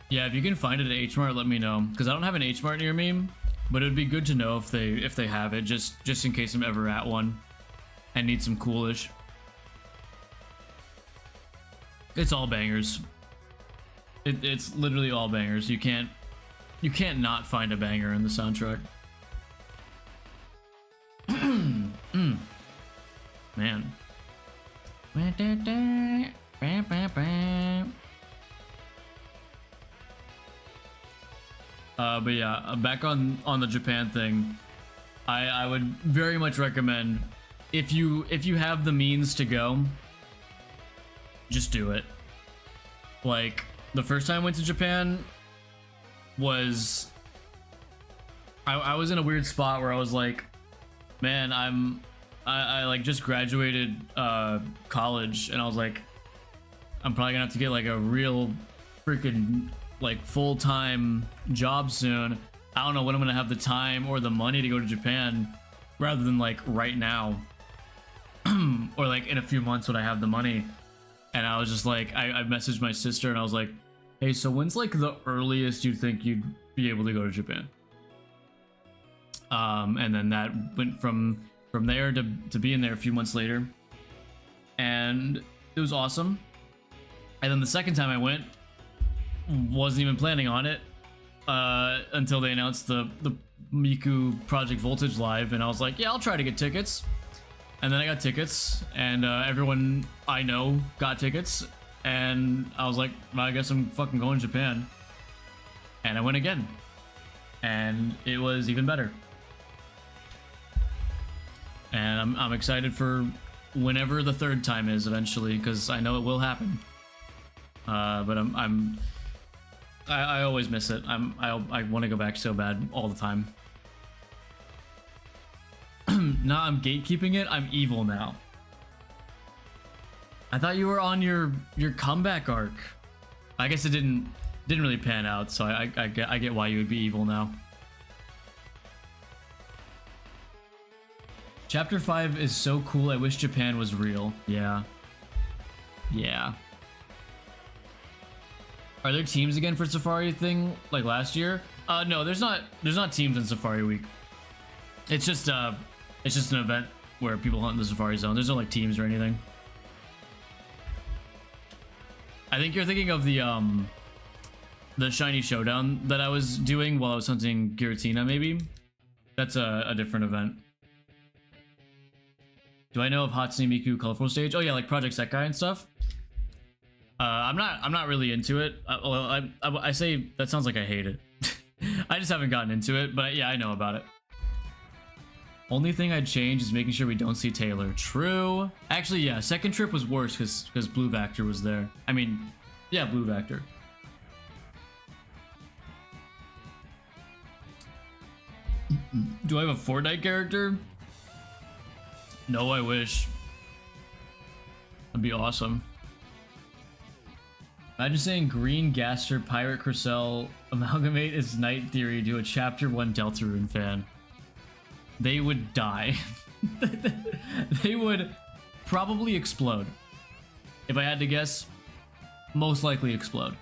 Yeah, if you can find it at H-Mart, let me know, because I don't have an H-Mart near me, but it would be good to know if they have it, just in case I'm ever at one and need some coolish. It's all bangers. It's literally all bangers. You can't not find a banger in the soundtrack. Man. But yeah, back on the Japan thing, I would very much recommend, if you have the means to go, just do it. Like, the first time I went to Japan was, I was in a weird spot where I was like, man, I like just graduated college, and I was like, I'm probably gonna have to get like a real freaking like full-time job soon. I don't know when I'm gonna have the time or the money to go to Japan, rather than like right now or like in a few months when I have the money. And I was just like, I messaged my sister and I was like, hey, so when's like the earliest you think you'd be able to go to Japan? And then that went from there to being there a few months later, and it was awesome. And then the second time I went, wasn't even planning on it until they announced the Miku Project Voltage Live, and I was like, yeah, I'll try to get tickets. And then I got tickets, and everyone I know got tickets, and I was like, well, I guess I'm fucking going to Japan. And I went again, and it was even better. And I'm excited for whenever the third time is eventually, because I know it will happen. But I always miss it. I want to go back so bad all the time. Now I'm gatekeeping it. I'm evil now. I thought you were on your comeback arc. I guess it didn't really pan out, so I get why you would be evil now. Chapter 5 is so cool. I wish Japan was real. Yeah. Yeah. Are there teams again for Safari thing like last year? No, there's not teams in Safari Week. It's just an event where people hunt in the Safari Zone. There's no like teams or anything. I think you're thinking of the Shiny Showdown that I was doing while I was hunting Giratina, maybe? That's a different event. Do I know of Hatsune Miku Colorful Stage? Oh yeah, like Project Sekai and stuff. I'm not really into it. Well, I say that sounds like I hate it. I just haven't gotten into it, but yeah, I know about it. Only thing I'd change is making sure we don't see Taylor. True. Actually, yeah, second trip was worse because Blue Vector was there. I mean, yeah, Blue Vector. Do I have a Fortnite character? No, I wish. That'd be awesome. Imagine saying Green Gaster Pirate Crystal amalgamate its Night Theory to a Chapter 1 Deltarune fan. They would die. They would probably explode. If I had to guess, most likely explode.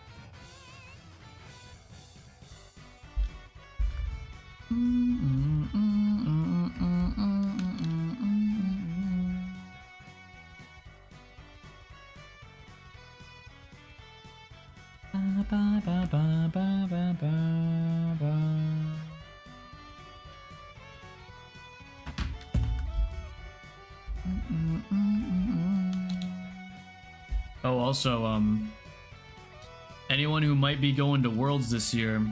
Oh, also, anyone who might be going to Worlds this year,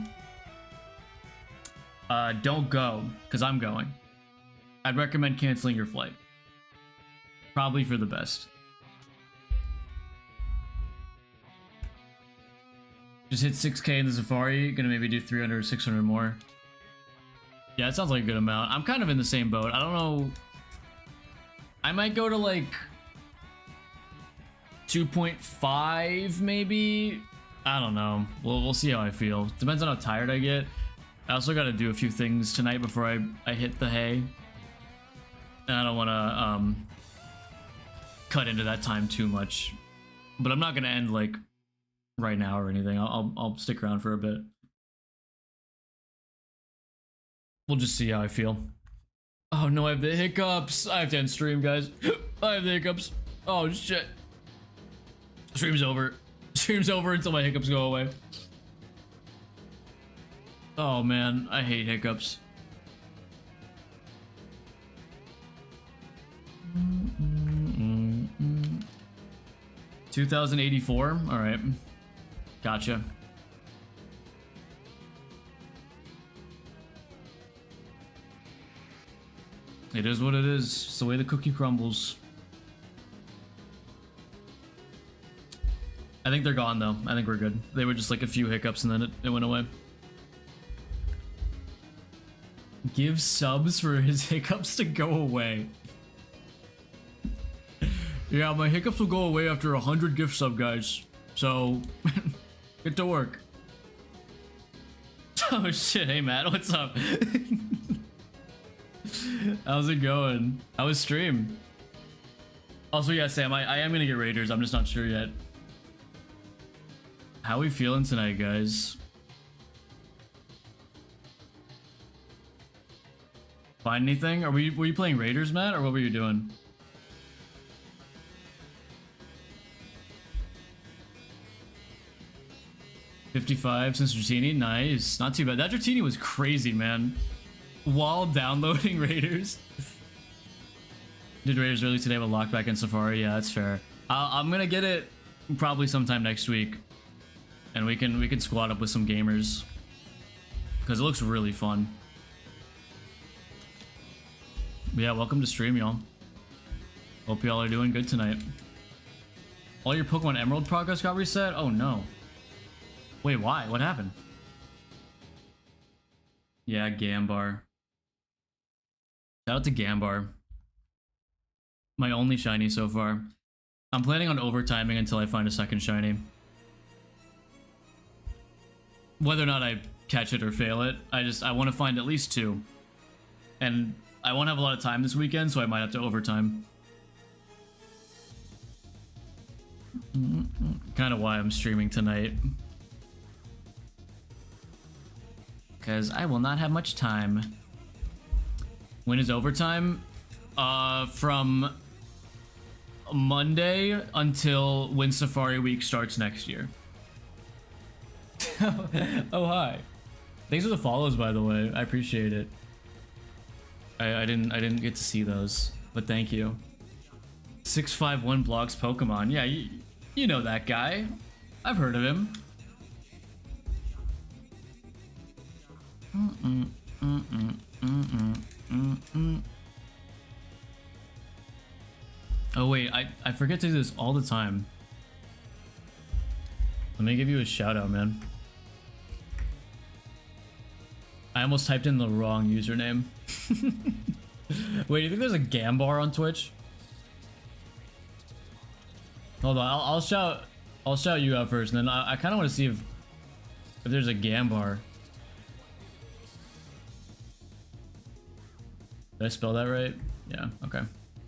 don't go, because I'm going. I'd recommend canceling your flight. Probably for the best. Just hit 6K in the Safari, gonna maybe do 300 or 600 more. Yeah, it sounds like a good amount. I'm kind of in the same boat. I don't know. I might go to like 2.5 maybe. I don't know. We'll see how I feel. Depends on how tired I get. I also got to do a few things tonight before I hit the hay. And I don't want to cut into that time too much. But I'm not gonna end like right now or anything. I'll stick around for a bit. We'll just see how I feel. Oh no, I have the hiccups. I have to end stream, guys. I have the hiccups. Oh shit. Stream's over. Stream's over until my hiccups go away. Oh man, I hate hiccups. 2084? Alright. Gotcha. It is what it is. It's the way the cookie crumbles. I think they're gone though. I think we're good. They were just like a few hiccups and then it went away. Give subs for his hiccups to go away. Yeah, my hiccups will go away after 100 gift sub, guys. So, get to work. Oh shit, hey Matt, what's up? How's it going? How was stream? Also, yeah, Sam, I am gonna get Raiders. I'm just not sure yet. How we feeling tonight, guys? Find anything? Were you playing Raiders, Matt, or what were you doing? $55 since Dratini, nice, not too bad. That Dratini was crazy, man. While downloading Raiders. Did Raiders early today with lockback and Safari? Yeah, that's fair. I'm gonna get it probably sometime next week, and we can squad up with some gamers because it looks really fun. But yeah, welcome to stream, y'all. Hope y'all are doing good tonight. All your Pokemon Emerald progress got reset? Oh no. Wait, why? What happened? Yeah, Gambar. Shout out to Gambar. My only shiny so far. I'm planning on overtiming until I find a second shiny. Whether or not I catch it or fail it, I want to find at least two. And I won't have a lot of time this weekend, so I might have to overtime. Kind of why I'm streaming tonight. Because I will not have much time. When is overtime? From Monday until when Safari Week starts next year. Oh, hi. Thanks for the follows, by the way. I appreciate it. I didn't get to see those, but thank you. 651 Blogs Pokemon. Yeah, you know that guy. I've heard of him. Oh wait, I forget to do this all the time. Let me give you a shout out, man. I almost typed in the wrong username. Wait, do you think there's a Gambar on Twitch? Hold on, I'll shout you out first, and then I kind of want to see if there's a Gambar. Did I spell that right? Yeah, okay.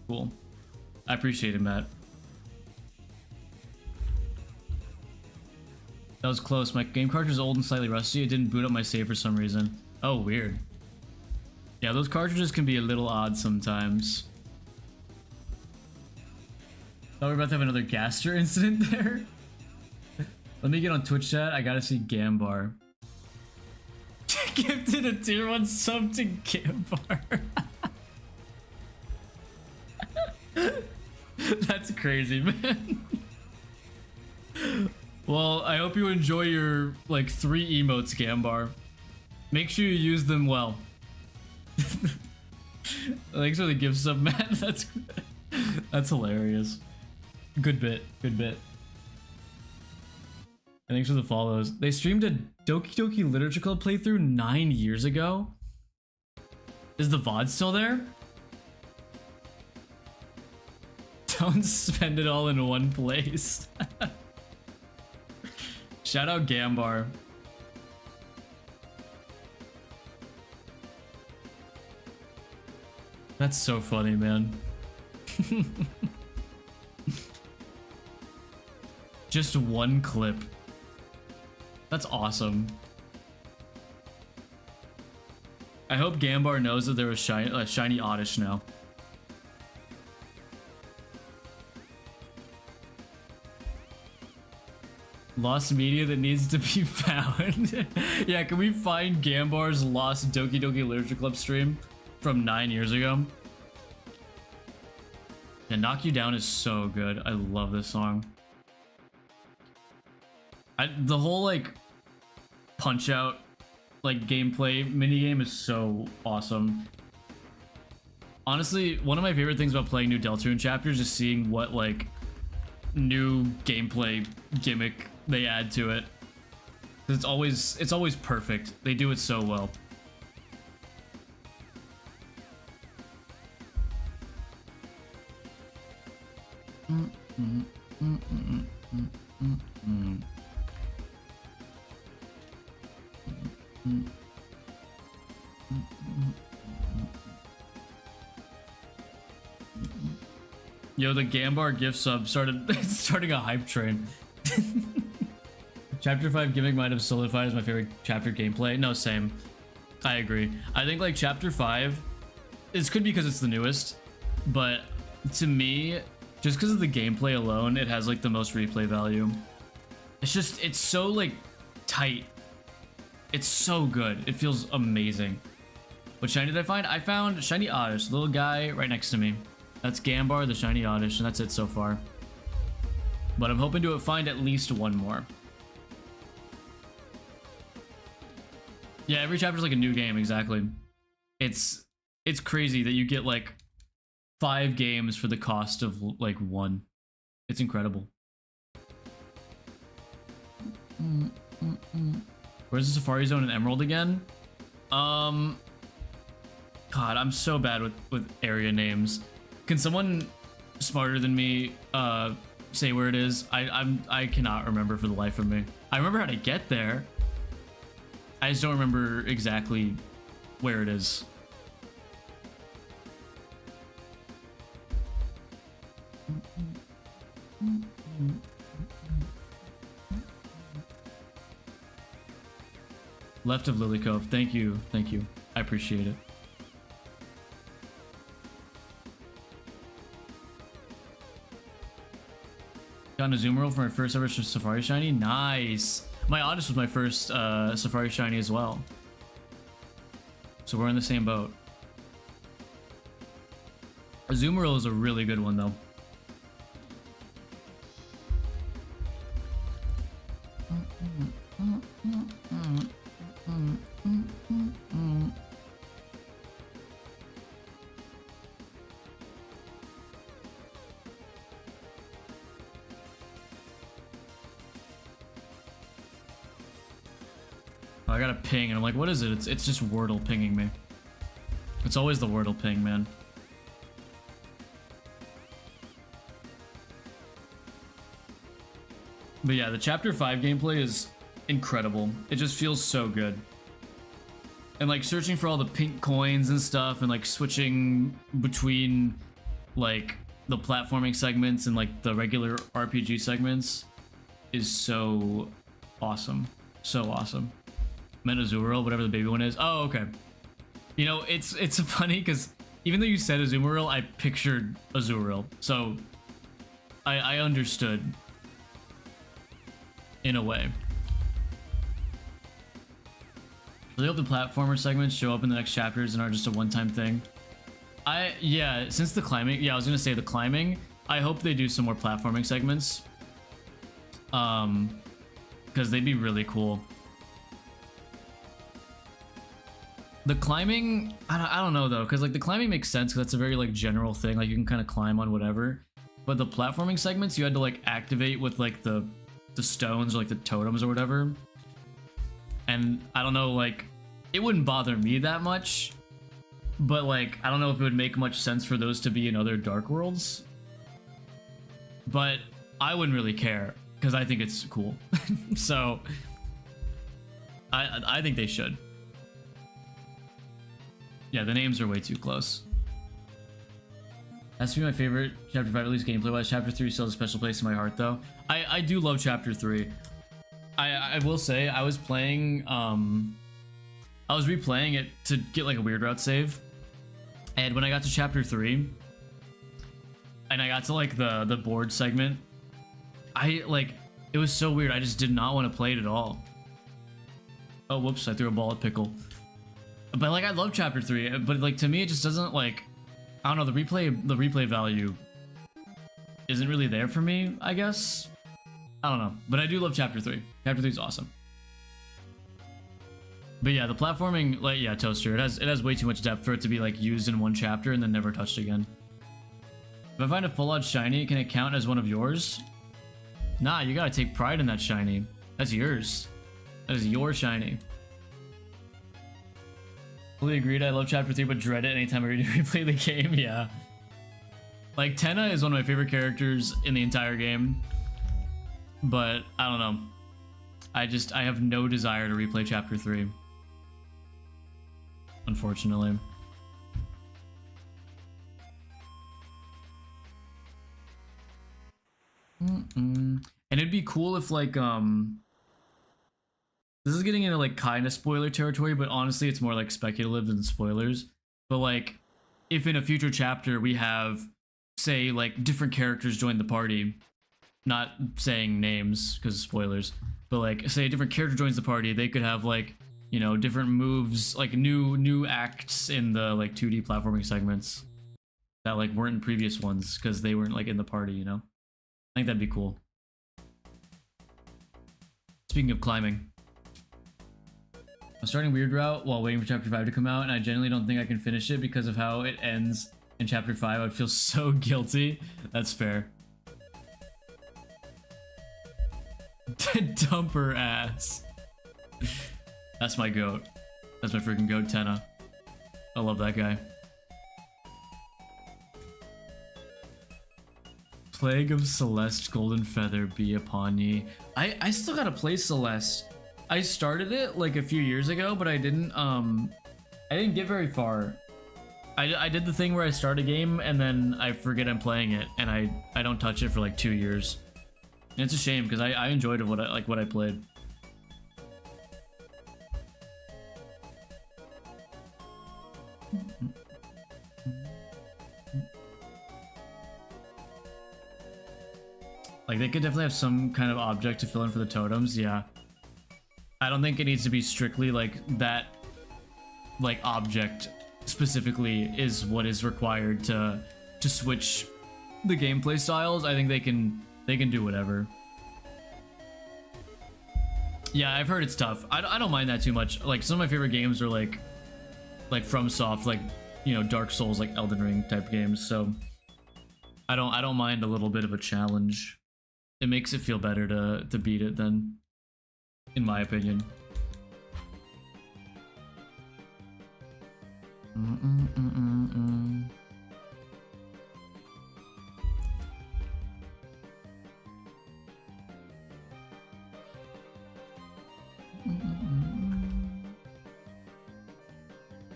Cool. I appreciate it, Matt. That was close. My game cartridge is old and slightly rusty. It didn't boot up my save for some reason. Oh, weird. Yeah, those cartridges can be a little odd sometimes. Thought we were about to have another Gaster incident there. Let me get on Twitch chat. I gotta see Gambar. Gifted a tier 1 sub to Gambar. crazy, man. Well, I hope you enjoy your like 3 emotes, Gambar. Make sure you use them well. Thanks for the gift sub, Matt. That's hilarious. Good bit, good bit. And thanks for the follows. They streamed a Doki Doki Literature Club playthrough 9 years ago. Is the VOD still there? Don't spend it all in one place. Shout out Gambar. That's so funny, man. Just one clip. That's awesome. I hope Gambar knows that there was shiny Oddish now. Lost media that needs to be found. Yeah, can we find Gambar's lost Doki Doki Literature Club stream from 9 years ago? And Knock You Down is so good. I love this song. The whole like Punch Out like gameplay minigame is so awesome. Honestly, one of my favorite things about playing new Deltarune chapters is seeing what like new gameplay gimmick they add to it. It's always perfect. They do it so well. Yo, the Gambar gift sub starting a hype train. Chapter 5 gimmick might have solidified as my favorite chapter gameplay. No, same. I agree. I think like chapter 5, it could be because it's the newest, but to me, just because of the gameplay alone, it has like the most replay value. It's so like tight. It's so good. It feels amazing. What shiny did I find? I found shiny Oddish, little guy right next to me. That's Gambar, the shiny Oddish, and that's it so far. But I'm hoping to find at least one more. Yeah, every chapter is like a new game, exactly. It's crazy that you get like 5 games for the cost of like 1. It's incredible. Where's the Safari Zone in Emerald again? God, I'm so bad with area names. Can someone smarter than me say where it is? I cannot remember for the life of me. I remember how to get there. I just don't remember exactly where it is. Left of Lily Cove. Thank you. Thank you. I appreciate it. Got an Azumarill for my first ever Safari Shiny. Nice. My Oddish was my first Safari Shiny as well. So we're in the same boat. Azumarill is a really good one though. I got a ping and I'm like, what is it? It's just Wordle pinging me. It's always the Wordle ping, man. But yeah, the chapter 5 gameplay is incredible. It just feels so good. And like searching for all the pink coins and stuff and like switching between like the platforming segments and like the regular RPG segments is so awesome. So awesome. Azumarill, whatever the baby one is. Oh, okay. You know, it's funny because even though you said Azumarill, I pictured Azumarill. So I understood in a way. I hope the platformer segments show up in the next chapters and are just a one-time thing. Yeah, since the climbing, yeah, I was gonna say the climbing, I hope they do some more platforming segments. Because they'd be really cool. The climbing, I don't know though, because like the climbing makes sense because that's a very like general thing. Like you can kind of climb on whatever. But the platforming segments, you had to like activate with like the stones or like the totems or whatever. And I don't know, like it wouldn't bother me that much. But like I don't know if it would make much sense for those to be in other Dark Worlds. But I wouldn't really care because I think it's cool. So I think they should. Yeah, the names are way too close. Has to be my favorite chapter 5, at least gameplay wise. Chapter 3 still has a special place in my heart though. I do love chapter 3. I will say I was playing I was replaying it to get like a weird route save. And when I got to chapter 3 and I got to like the board segment, it was so weird. I just did not want to play it at all. Oh, whoops, I threw a ball at Pickle. But like I love chapter 3, but like to me it just doesn't like, I don't know, the replay value isn't really there for me, I guess. I don't know, but I do love chapter 3. Chapter 3 is awesome. But yeah, the platforming, like yeah, Toaster, it has way too much depth for it to be like used in one chapter and then never touched again. If I find a full-out shiny, can it count as one of yours? Nah, you gotta take pride in that shiny. That's yours. That is your shiny. Fully agreed, I love chapter 3 but dread it anytime I replay the game. Yeah, like Tenna is one of my favorite characters in the entire game, but I don't know, I have no desire to replay chapter 3, unfortunately. And it'd be cool if like this is getting into like kind of spoiler territory, but honestly it's more like speculative than spoilers. But like if in a future chapter we have, say, like different characters join the party, not saying names because spoilers, but like say a different character joins the party, they could have like, you know, different moves, like new acts in the like 2D platforming segments that like weren't in previous ones because they weren't like in the party, you know. I think that'd be cool. Speaking of climbing, I'm starting Weird Route while waiting for chapter 5 to come out, and I genuinely don't think I can finish it because of how it ends in chapter 5. I'd feel so guilty. That's fair. Dumper ass. That's my goat. That's my freaking goat, Tenna. I love that guy. Plague of Celeste Golden Feather be upon ye. I still gotta play Celeste. I started it like a few years ago, but I didn't get very far. I did the thing where I start a game and then I forget I'm playing it and I don't touch it for like 2 years. And it's a shame because I enjoyed what I played. Like they could definitely have some kind of object to fill in for the totems, yeah. I don't think it needs to be strictly like that, like object specifically is what is required to switch the gameplay styles. I think they can do whatever. Yeah, I've heard it's tough. I don't mind that too much. Like some of my favorite games are like FromSoft, like, you know, Dark Souls, like Elden Ring type games. So I don't mind a little bit of a challenge. It makes it feel better to beat it then, in my opinion.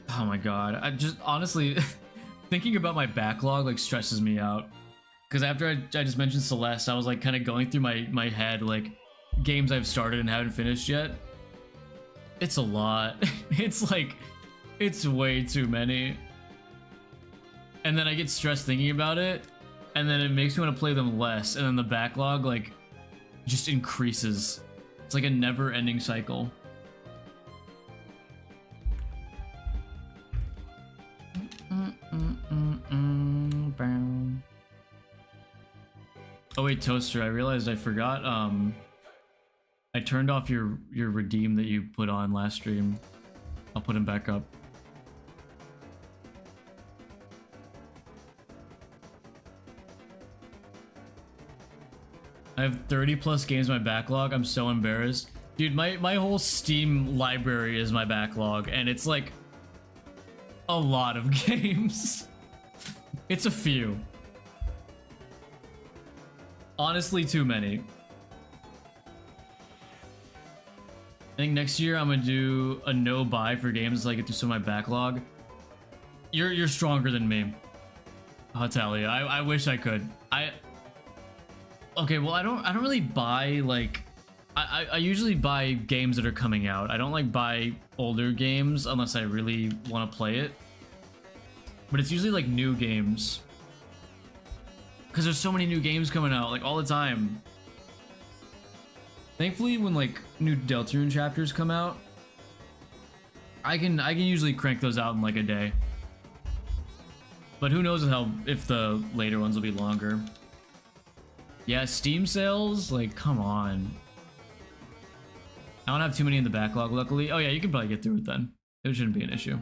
Oh my god, I just honestly thinking about my backlog like stresses me out. Because after I just mentioned Celeste, I was like kind of going through my head like games I've started and haven't finished yet. It's a lot. It's like, it's way too many. And then I get stressed thinking about it, and then it makes me want to play them less, and then the backlog like just increases. It's like a never-ending cycle. Oh wait, Toaster, I realized I forgot, I turned off your redeem that you put on last stream. I'll put him back up. I have 30 plus games in my backlog. I'm so embarrassed. Dude, my whole Steam library is my backlog, and it's like a lot of games. It's a few. Honestly, too many. I think next year I'm gonna do a no buy for games so I get through some of my backlog. You're stronger than me, Hatalia. I wish I could. Okay, well I don't really buy like I usually buy games that are coming out. I don't like buy older games unless I really want to play it. But it's usually like new games. Because there's so many new games coming out like all the time. Thankfully, when like new Deltarune chapters come out, I can usually crank those out in like a day. But who knows if the later ones will be longer. Yeah, Steam sales, like come on. I don't have too many in the backlog, luckily. Oh yeah, you can probably get through it then. It shouldn't be an issue.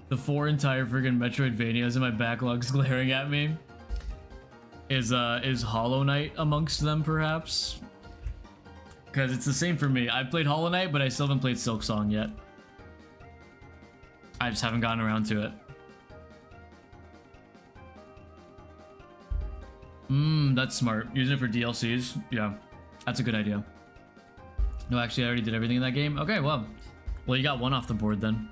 The 4 entire friggin' Metroidvanias in my backlog's glaring at me. Is Hollow Knight amongst them, perhaps? Because it's the same for me. I played Hollow Knight, but I still haven't played Silksong yet. I just haven't gotten around to it. That's smart. Using it for DLCs? Yeah, that's a good idea. No, actually, I already did everything in that game. Okay, well, you got one off the board then.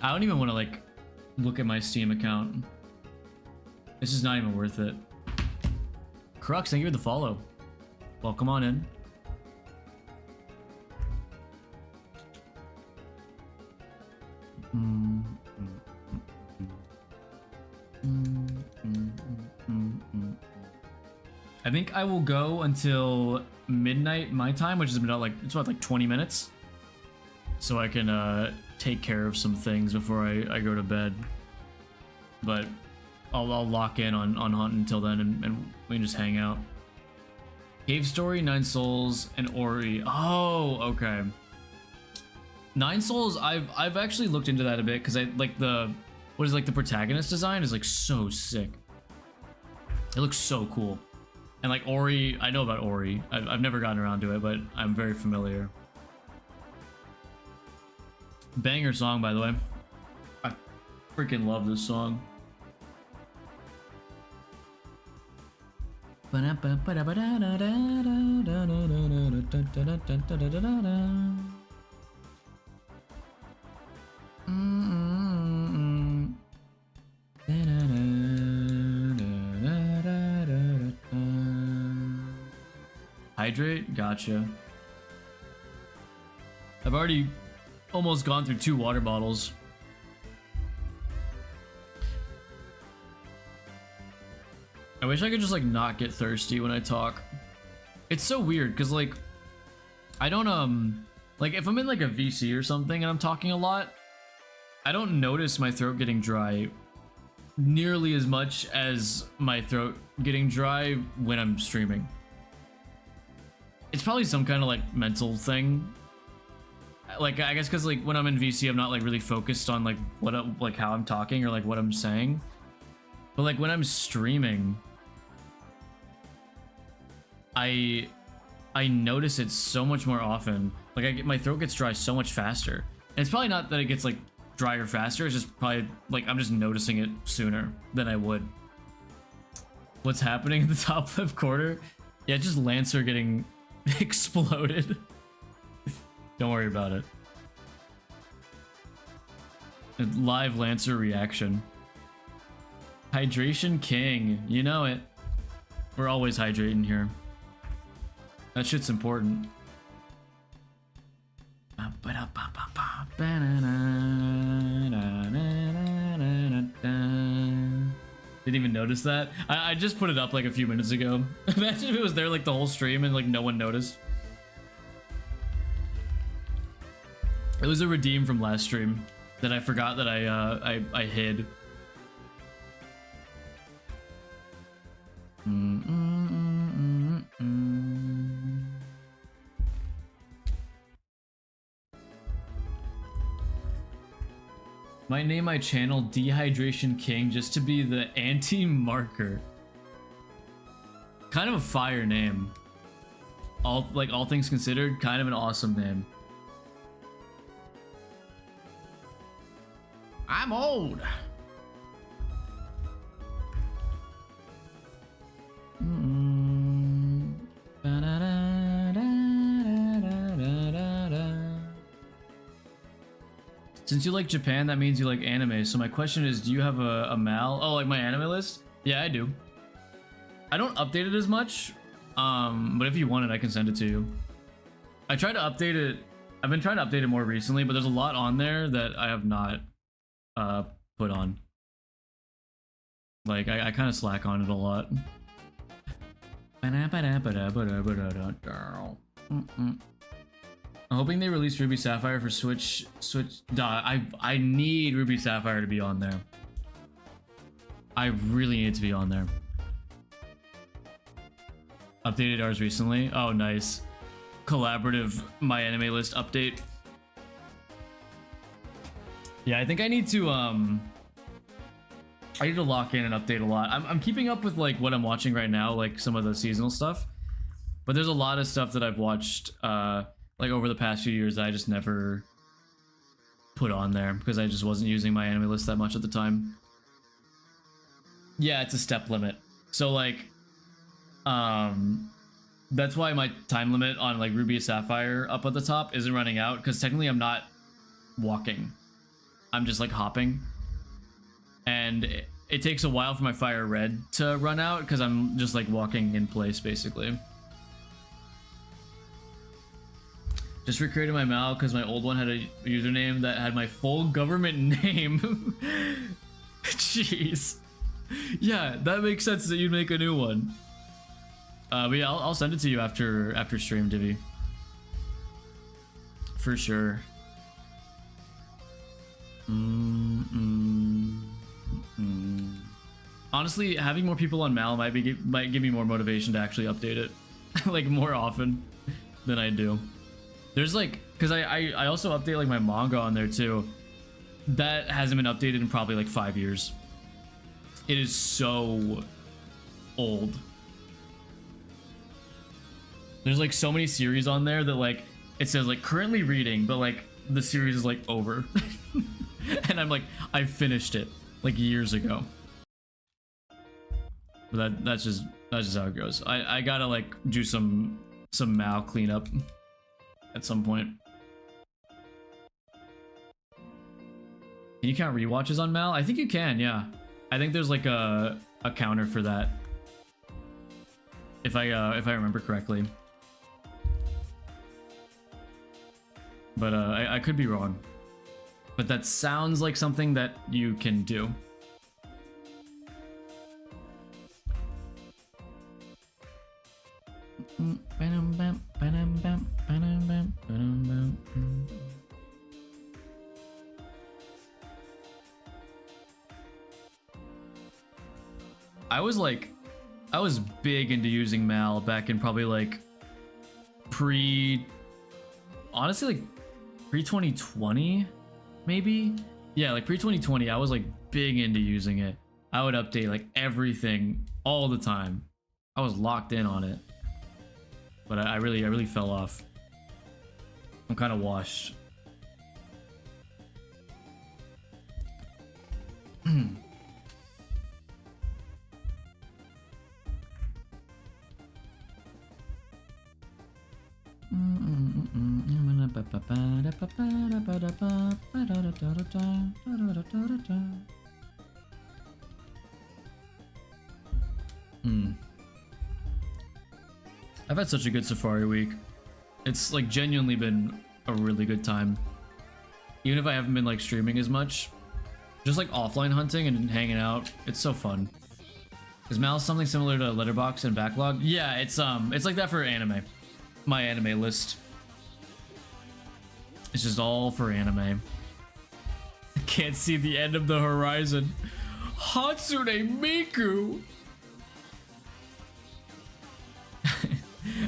I don't even want to like look at my Steam account. This is not even worth it. Crux, thank you for the follow. Welcome on in. I think I will go until midnight my time, which is about like 20 minutes. So I can take care of some things before I go to bed. But I'll lock in on Hunt until then and we can just hang out. Cave Story, Nine Souls, and Ori. Oh, okay. Nine Souls, I've actually looked into that a bit because I like the protagonist design is like so sick. It looks so cool. And like Ori, I know about Ori. I've never gotten around to it, but I'm very familiar. Banger song, by the way. I freaking love this song. Hydrate? Gotcha. I've already almost gone through 2 water bottles. I wish I could just like not get thirsty when I talk. It's so weird because like I don't like if I'm in like a VC or something and I'm talking a lot, I don't notice my throat getting dry nearly as much as my throat getting dry when I'm streaming. It's probably some kind of like mental thing. Like I guess because like when I'm in VC, I'm not like really focused on like like how I'm talking or like what I'm saying. But like when I'm streaming, I notice it so much more often. Like my throat gets dry so much faster. And it's probably not that it gets like drier faster. It's just probably like I'm just noticing it sooner than I would. What's happening in the top left corner? Yeah, just Lancer getting exploded. Don't worry about it. A live Lancer reaction. Hydration King, you know it. We're always hydrating here. That shit's important. Did even notice that. I just put it up like a few minutes ago. Imagine if it was there like the whole stream and like no one noticed. It was a redeem from last stream that I forgot that I hid. Might name my channel Dehydration King just to be the anti-marker. Kind of a fire name. All things considered, kind of an awesome name. I'm old. Since you like Japan, that means you like anime. So my question is, do you have a mal? Oh, like my anime list? Yeah, I do. I don't update it as much, but if you want it, I can send it to you. I try to update it. I've been trying to update it more recently, but there's a lot on there that I have not put on. Like I kind of slack on it a lot. I'm hoping they release Ruby Sapphire for Switch. I need Ruby Sapphire to be on there. I really need it to be on there. Updated ours recently. Oh, nice. Collaborative My Anime List update. Yeah, I think I need to lock in and update a lot. I'm keeping up with like what I'm watching right now, like some of the seasonal stuff. But there's a lot of stuff that I've watched like over the past few years that I just never put on there because I just wasn't using My Anime List that much at the time. Yeah, it's a step limit. So like that's why my time limit on like Ruby Sapphire up at the top isn't running out, because technically I'm not walking. I'm just like hopping. And it takes a while for my Fire Red to run out because I'm just like walking in place basically. Just recreated my Mal because my old one had a username that had my full government name. Jeez. Yeah, that makes sense that you'd make a new one. But yeah, I'll send it to you after stream, Divi. For sure. Honestly, having more people on Mal might give me more motivation to actually update it, like more often than I do. There's like, because I also update like my manga on there too. That hasn't been updated in probably like 5 years. It is so old. There's like so many series on there that like it says like currently reading, but like the series is like over. And I'm like, I finished it like years ago. But that's just how it goes. I gotta like do some Mal cleanup at some point. Can you count rewatches on Mal? I think you can, yeah. I think there's like a counter for that. If I remember correctly. But I could be wrong. But that sounds like something that you can do. I was big into using Mal back in probably like honestly like pre-2020 maybe. Yeah, like pre-2020 I was like big into using it. I would update like everything all the time. I was locked in on it. But I really fell off. I'm kind of washed. I've had such a good Safari week. It's like genuinely been a really good time. Even if I haven't been like streaming as much, just like offline hunting and hanging out, it's so fun. Is Mal something similar to Letterbox and Backlog? Yeah, it's like that for anime. My anime list. It's just all for anime. I can't see the end of the horizon. Hatsune Miku.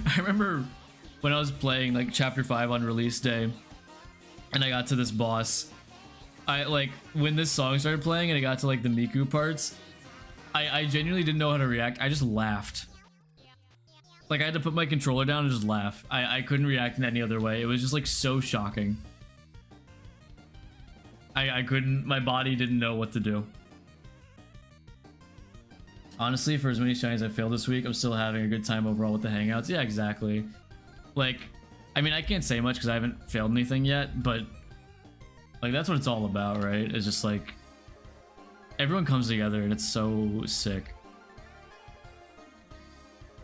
I remember when I was playing like chapter 5 on release day and I got to this boss. I like when this song started playing and it got to like the Miku parts, I genuinely didn't know how to react. I just laughed. Like I had to put my controller down and just laugh. I couldn't react in any other way. It was just like so shocking. I couldn't, my body didn't know what to do. Honestly, for as many shinies I failed this week, I'm still having a good time overall with the hangouts. Yeah, exactly. Like, I mean, I can't say much because I haven't failed anything yet, but like that's what it's all about, right? It's just like everyone comes together and it's so sick.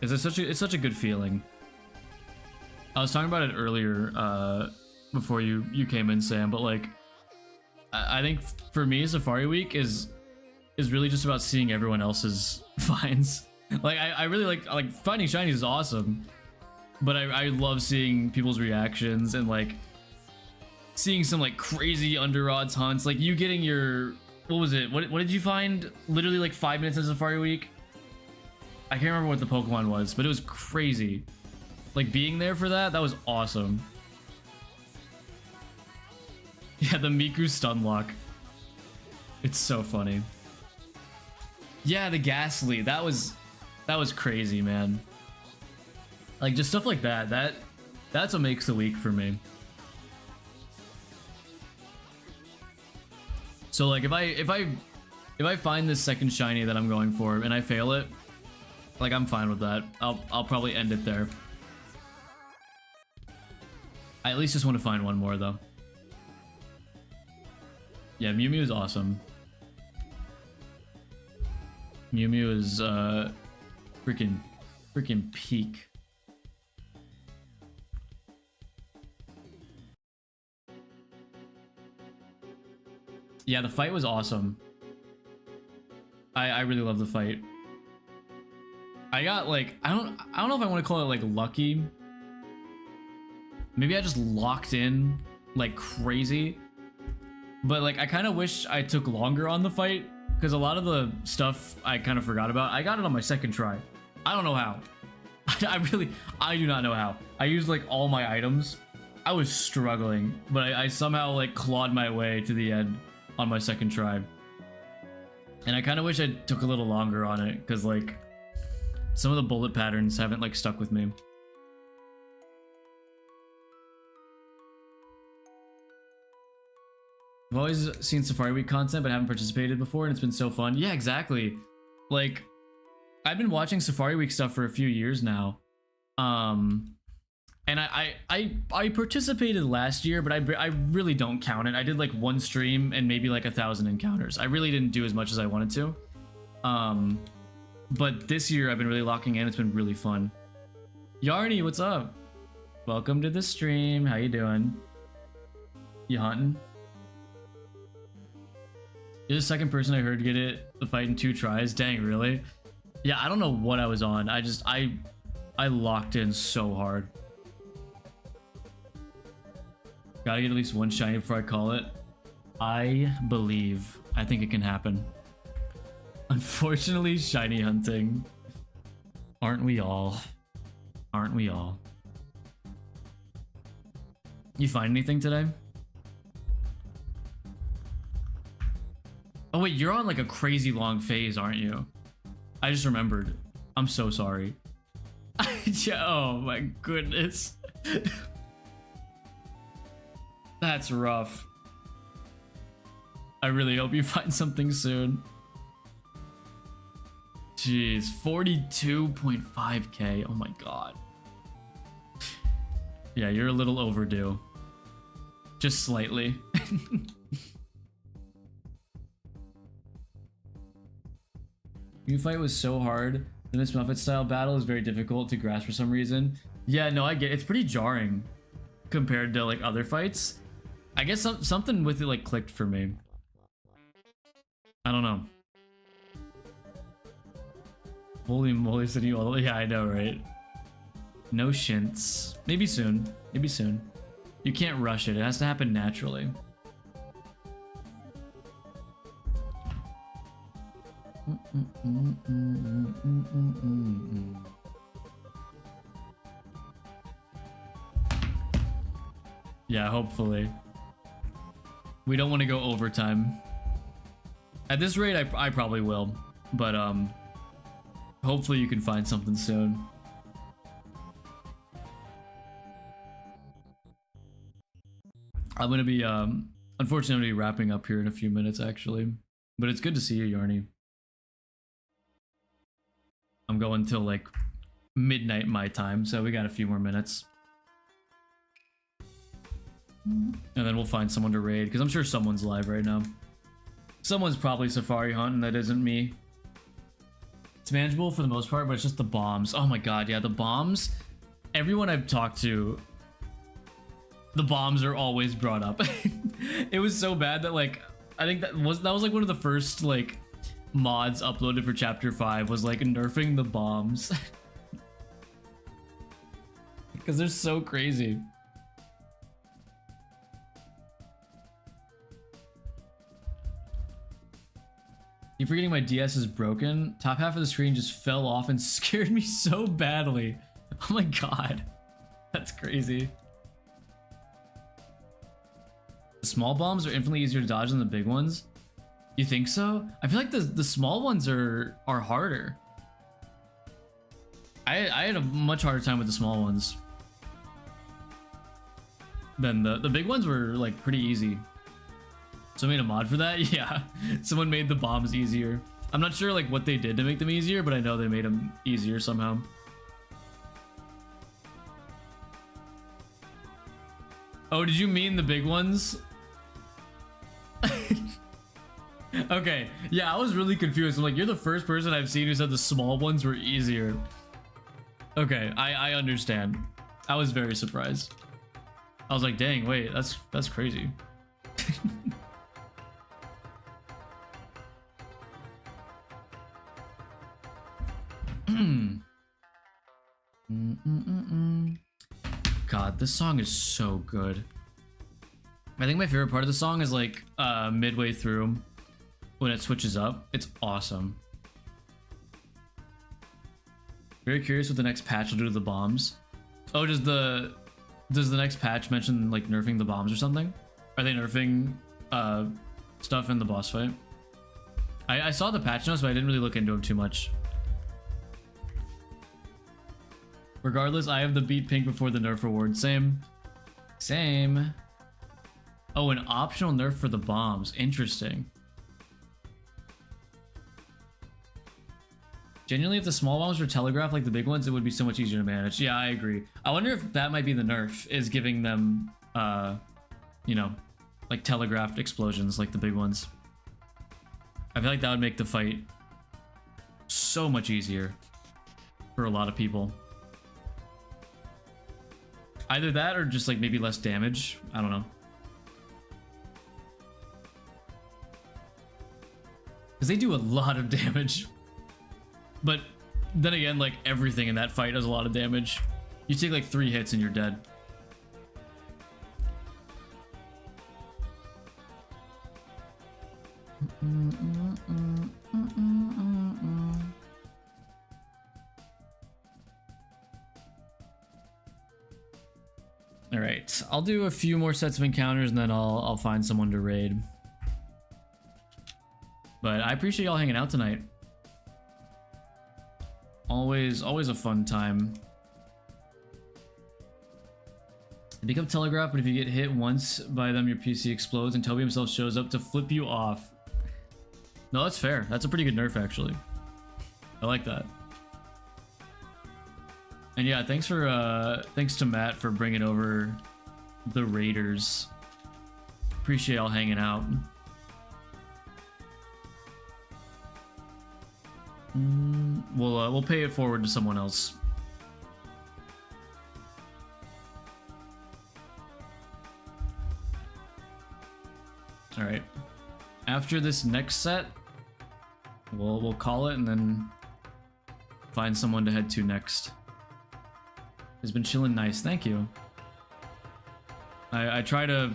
It's such a good feeling. I was talking about it earlier before you came in, Sam, but like I think for me Safari Week is really just about seeing everyone else's finds. Like I really like finding shinies is awesome, but I love seeing people's reactions and like seeing some like crazy under odds hunts. Like you getting your, what was it? What did you find? Literally like 5 minutes into Safari Week. I can't remember what the Pokemon was, but it was crazy. Like being there for that was awesome. Yeah, the Miku stun lock. It's so funny. Yeah, the Ghastly. That was crazy, man. Like just stuff like that. That's what makes the week for me. So like if I find this second shiny that I'm going for and I fail it, like I'm fine with that. I'll probably end it there. I at least just want to find one more though. Yeah, Mew Mew is awesome. Mew Mew is freaking peak. Yeah, the fight was awesome. I really love the fight. I got like I don't know if I want to call it like lucky. Maybe I just locked in like crazy. But like I kind of wish I took longer on the fight because a lot of the stuff I kind of forgot about. I got it on my second try. I don't know how. I do not know how. I used like all my items. I was struggling, but I somehow like clawed my way to the end on my second try. And I kind of wish I took a little longer on it because like some of the bullet patterns haven't like stuck with me. I've always seen Safari Week content but haven't participated before and it's been so fun. Yeah, exactly. Like I've been watching Safari Week stuff for a few years now. And I participated last year, but I really don't count it. I did like one stream and maybe like 1,000 encounters. I really didn't do as much as I wanted to. But this year I've been really locking in. It's been really fun. Yarny, what's up? Welcome to the stream. How you doing? You hunting? You're the second person I heard get the fight in 2 tries. Dang, really? Yeah, I don't know what I was on. I locked in so hard. Gotta get at least one shiny before I call it. I believe. I think it can happen. Unfortunately, shiny hunting. Aren't we all? Aren't we all? You find anything today? Oh wait, you're on like a crazy long phase, aren't you? I just remembered. I'm so sorry. Oh my goodness. That's rough. I really hope you find something soon. Jeez, 42.5k. Oh my god. Yeah, you're a little overdue. Just slightly. New fight was so hard. The Miss Muffet style battle is very difficult to grasp for some reason. Yeah, no, I get it. It's pretty jarring compared to like other fights. I guess something with it like clicked for me. I don't know. Holy moly, City all. Yeah, I know, right? No shints. Maybe soon. Maybe soon. You can't rush it. It has to happen naturally. Yeah, hopefully. We don't want to go overtime. At this rate, I probably will. But, hopefully you can find something soon. I'm gonna be, unfortunately, I'm gonna be wrapping up here in a few minutes, actually. But it's good to see you, Yarny. I'm going till, like, midnight my time, so we got a few more minutes. And then we'll find someone to raid, because I'm sure someone's live right now. Someone's probably Safari hunting that isn't me. It's manageable for the most part, but it's just the bombs. Oh my god, yeah, the bombs. Everyone I've talked to, the bombs are always brought up. It was so bad that, like, I think that was like one of the first, like, mods uploaded for chapter 5 was like nerfing the bombs. Because they're so crazy. Keep forgetting my DS is broken. Top half of the screen just fell off and scared me so badly. Oh my god. That's crazy. The small bombs are infinitely easier to dodge than the big ones. You think so? I feel like the small ones are harder. I had a much harder time with the small ones than the big ones were like pretty easy. So I made a mod for that. Yeah, someone made the bombs easier. I'm not sure like what they did to make them easier, but I know they made them easier somehow. Oh, did you mean the big ones? Okay, yeah, I was really confused. I'm like, you're the first person I've seen who said the small ones were easier. Okay, I understand. I was very surprised. I was like, dang, wait, that's crazy. God, this song is so good. I think my favorite part of the song is like midway through when it switches up. It's awesome. Very curious what the next patch will do to the bombs. Oh, does the next patch mention like nerfing the bombs or something? Are they nerfing stuff in the boss fight? I saw the patch notes, but I didn't really look into them too much. Regardless, I have the beat pink before the nerf reward. Same. Same. Oh, an optional nerf for the bombs. Interesting. Genuinely, if the small bombs were telegraphed like the big ones, it would be so much easier to manage. Yeah, I agree. I wonder if that might be the nerf, is giving them, you know, like telegraphed explosions like the big ones. I feel like that would make the fight so much easier for a lot of people. Either that or just like maybe less damage. I don't know. Because they do a lot of damage. But then again, like everything in that fight does a lot of damage. You take like 3 hits and you're dead. All right, I'll do a few more sets of encounters and then I'll find someone to raid. But I appreciate y'all hanging out tonight. Always a fun time. They become telegraph, but if you get hit once by them, your PC explodes and Toby himself shows up to flip you off. No, that's fair. That's a pretty good nerf, actually. I like that. And yeah, thanks to Matt for bringing over the Raiders. Appreciate y'all hanging out. We'll pay it forward to someone else. All right. After this next set, we'll call it, and then find someone to head to next. It's been chilling nice, thank you. I try to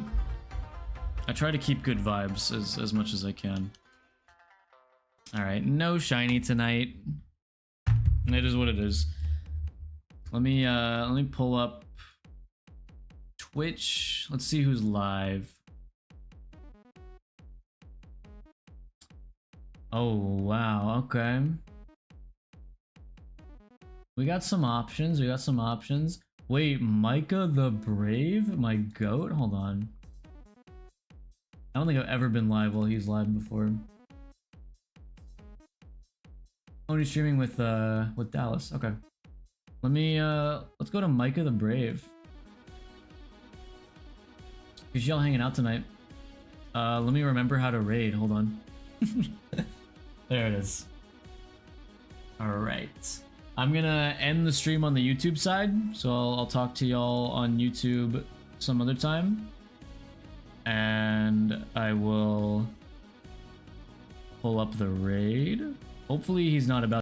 keep good vibes as much as I can. Alright, no shiny tonight. It is what it is. Let me pull up Twitch. Let's see who's live. Oh wow, okay. We got some options. Wait, Micah the Brave? My goat? Hold on. I don't think I've ever been live while he's live before. Only streaming with Dallas. Okay. Let me let's go to Micah the Brave. Cause y'all hanging out tonight. Let me remember how to raid. Hold on. There it is. Alright. I'm gonna end the stream on the YouTube side, so I'll talk to y'all on YouTube some other time. And I will pull up the raid. Hopefully he's not about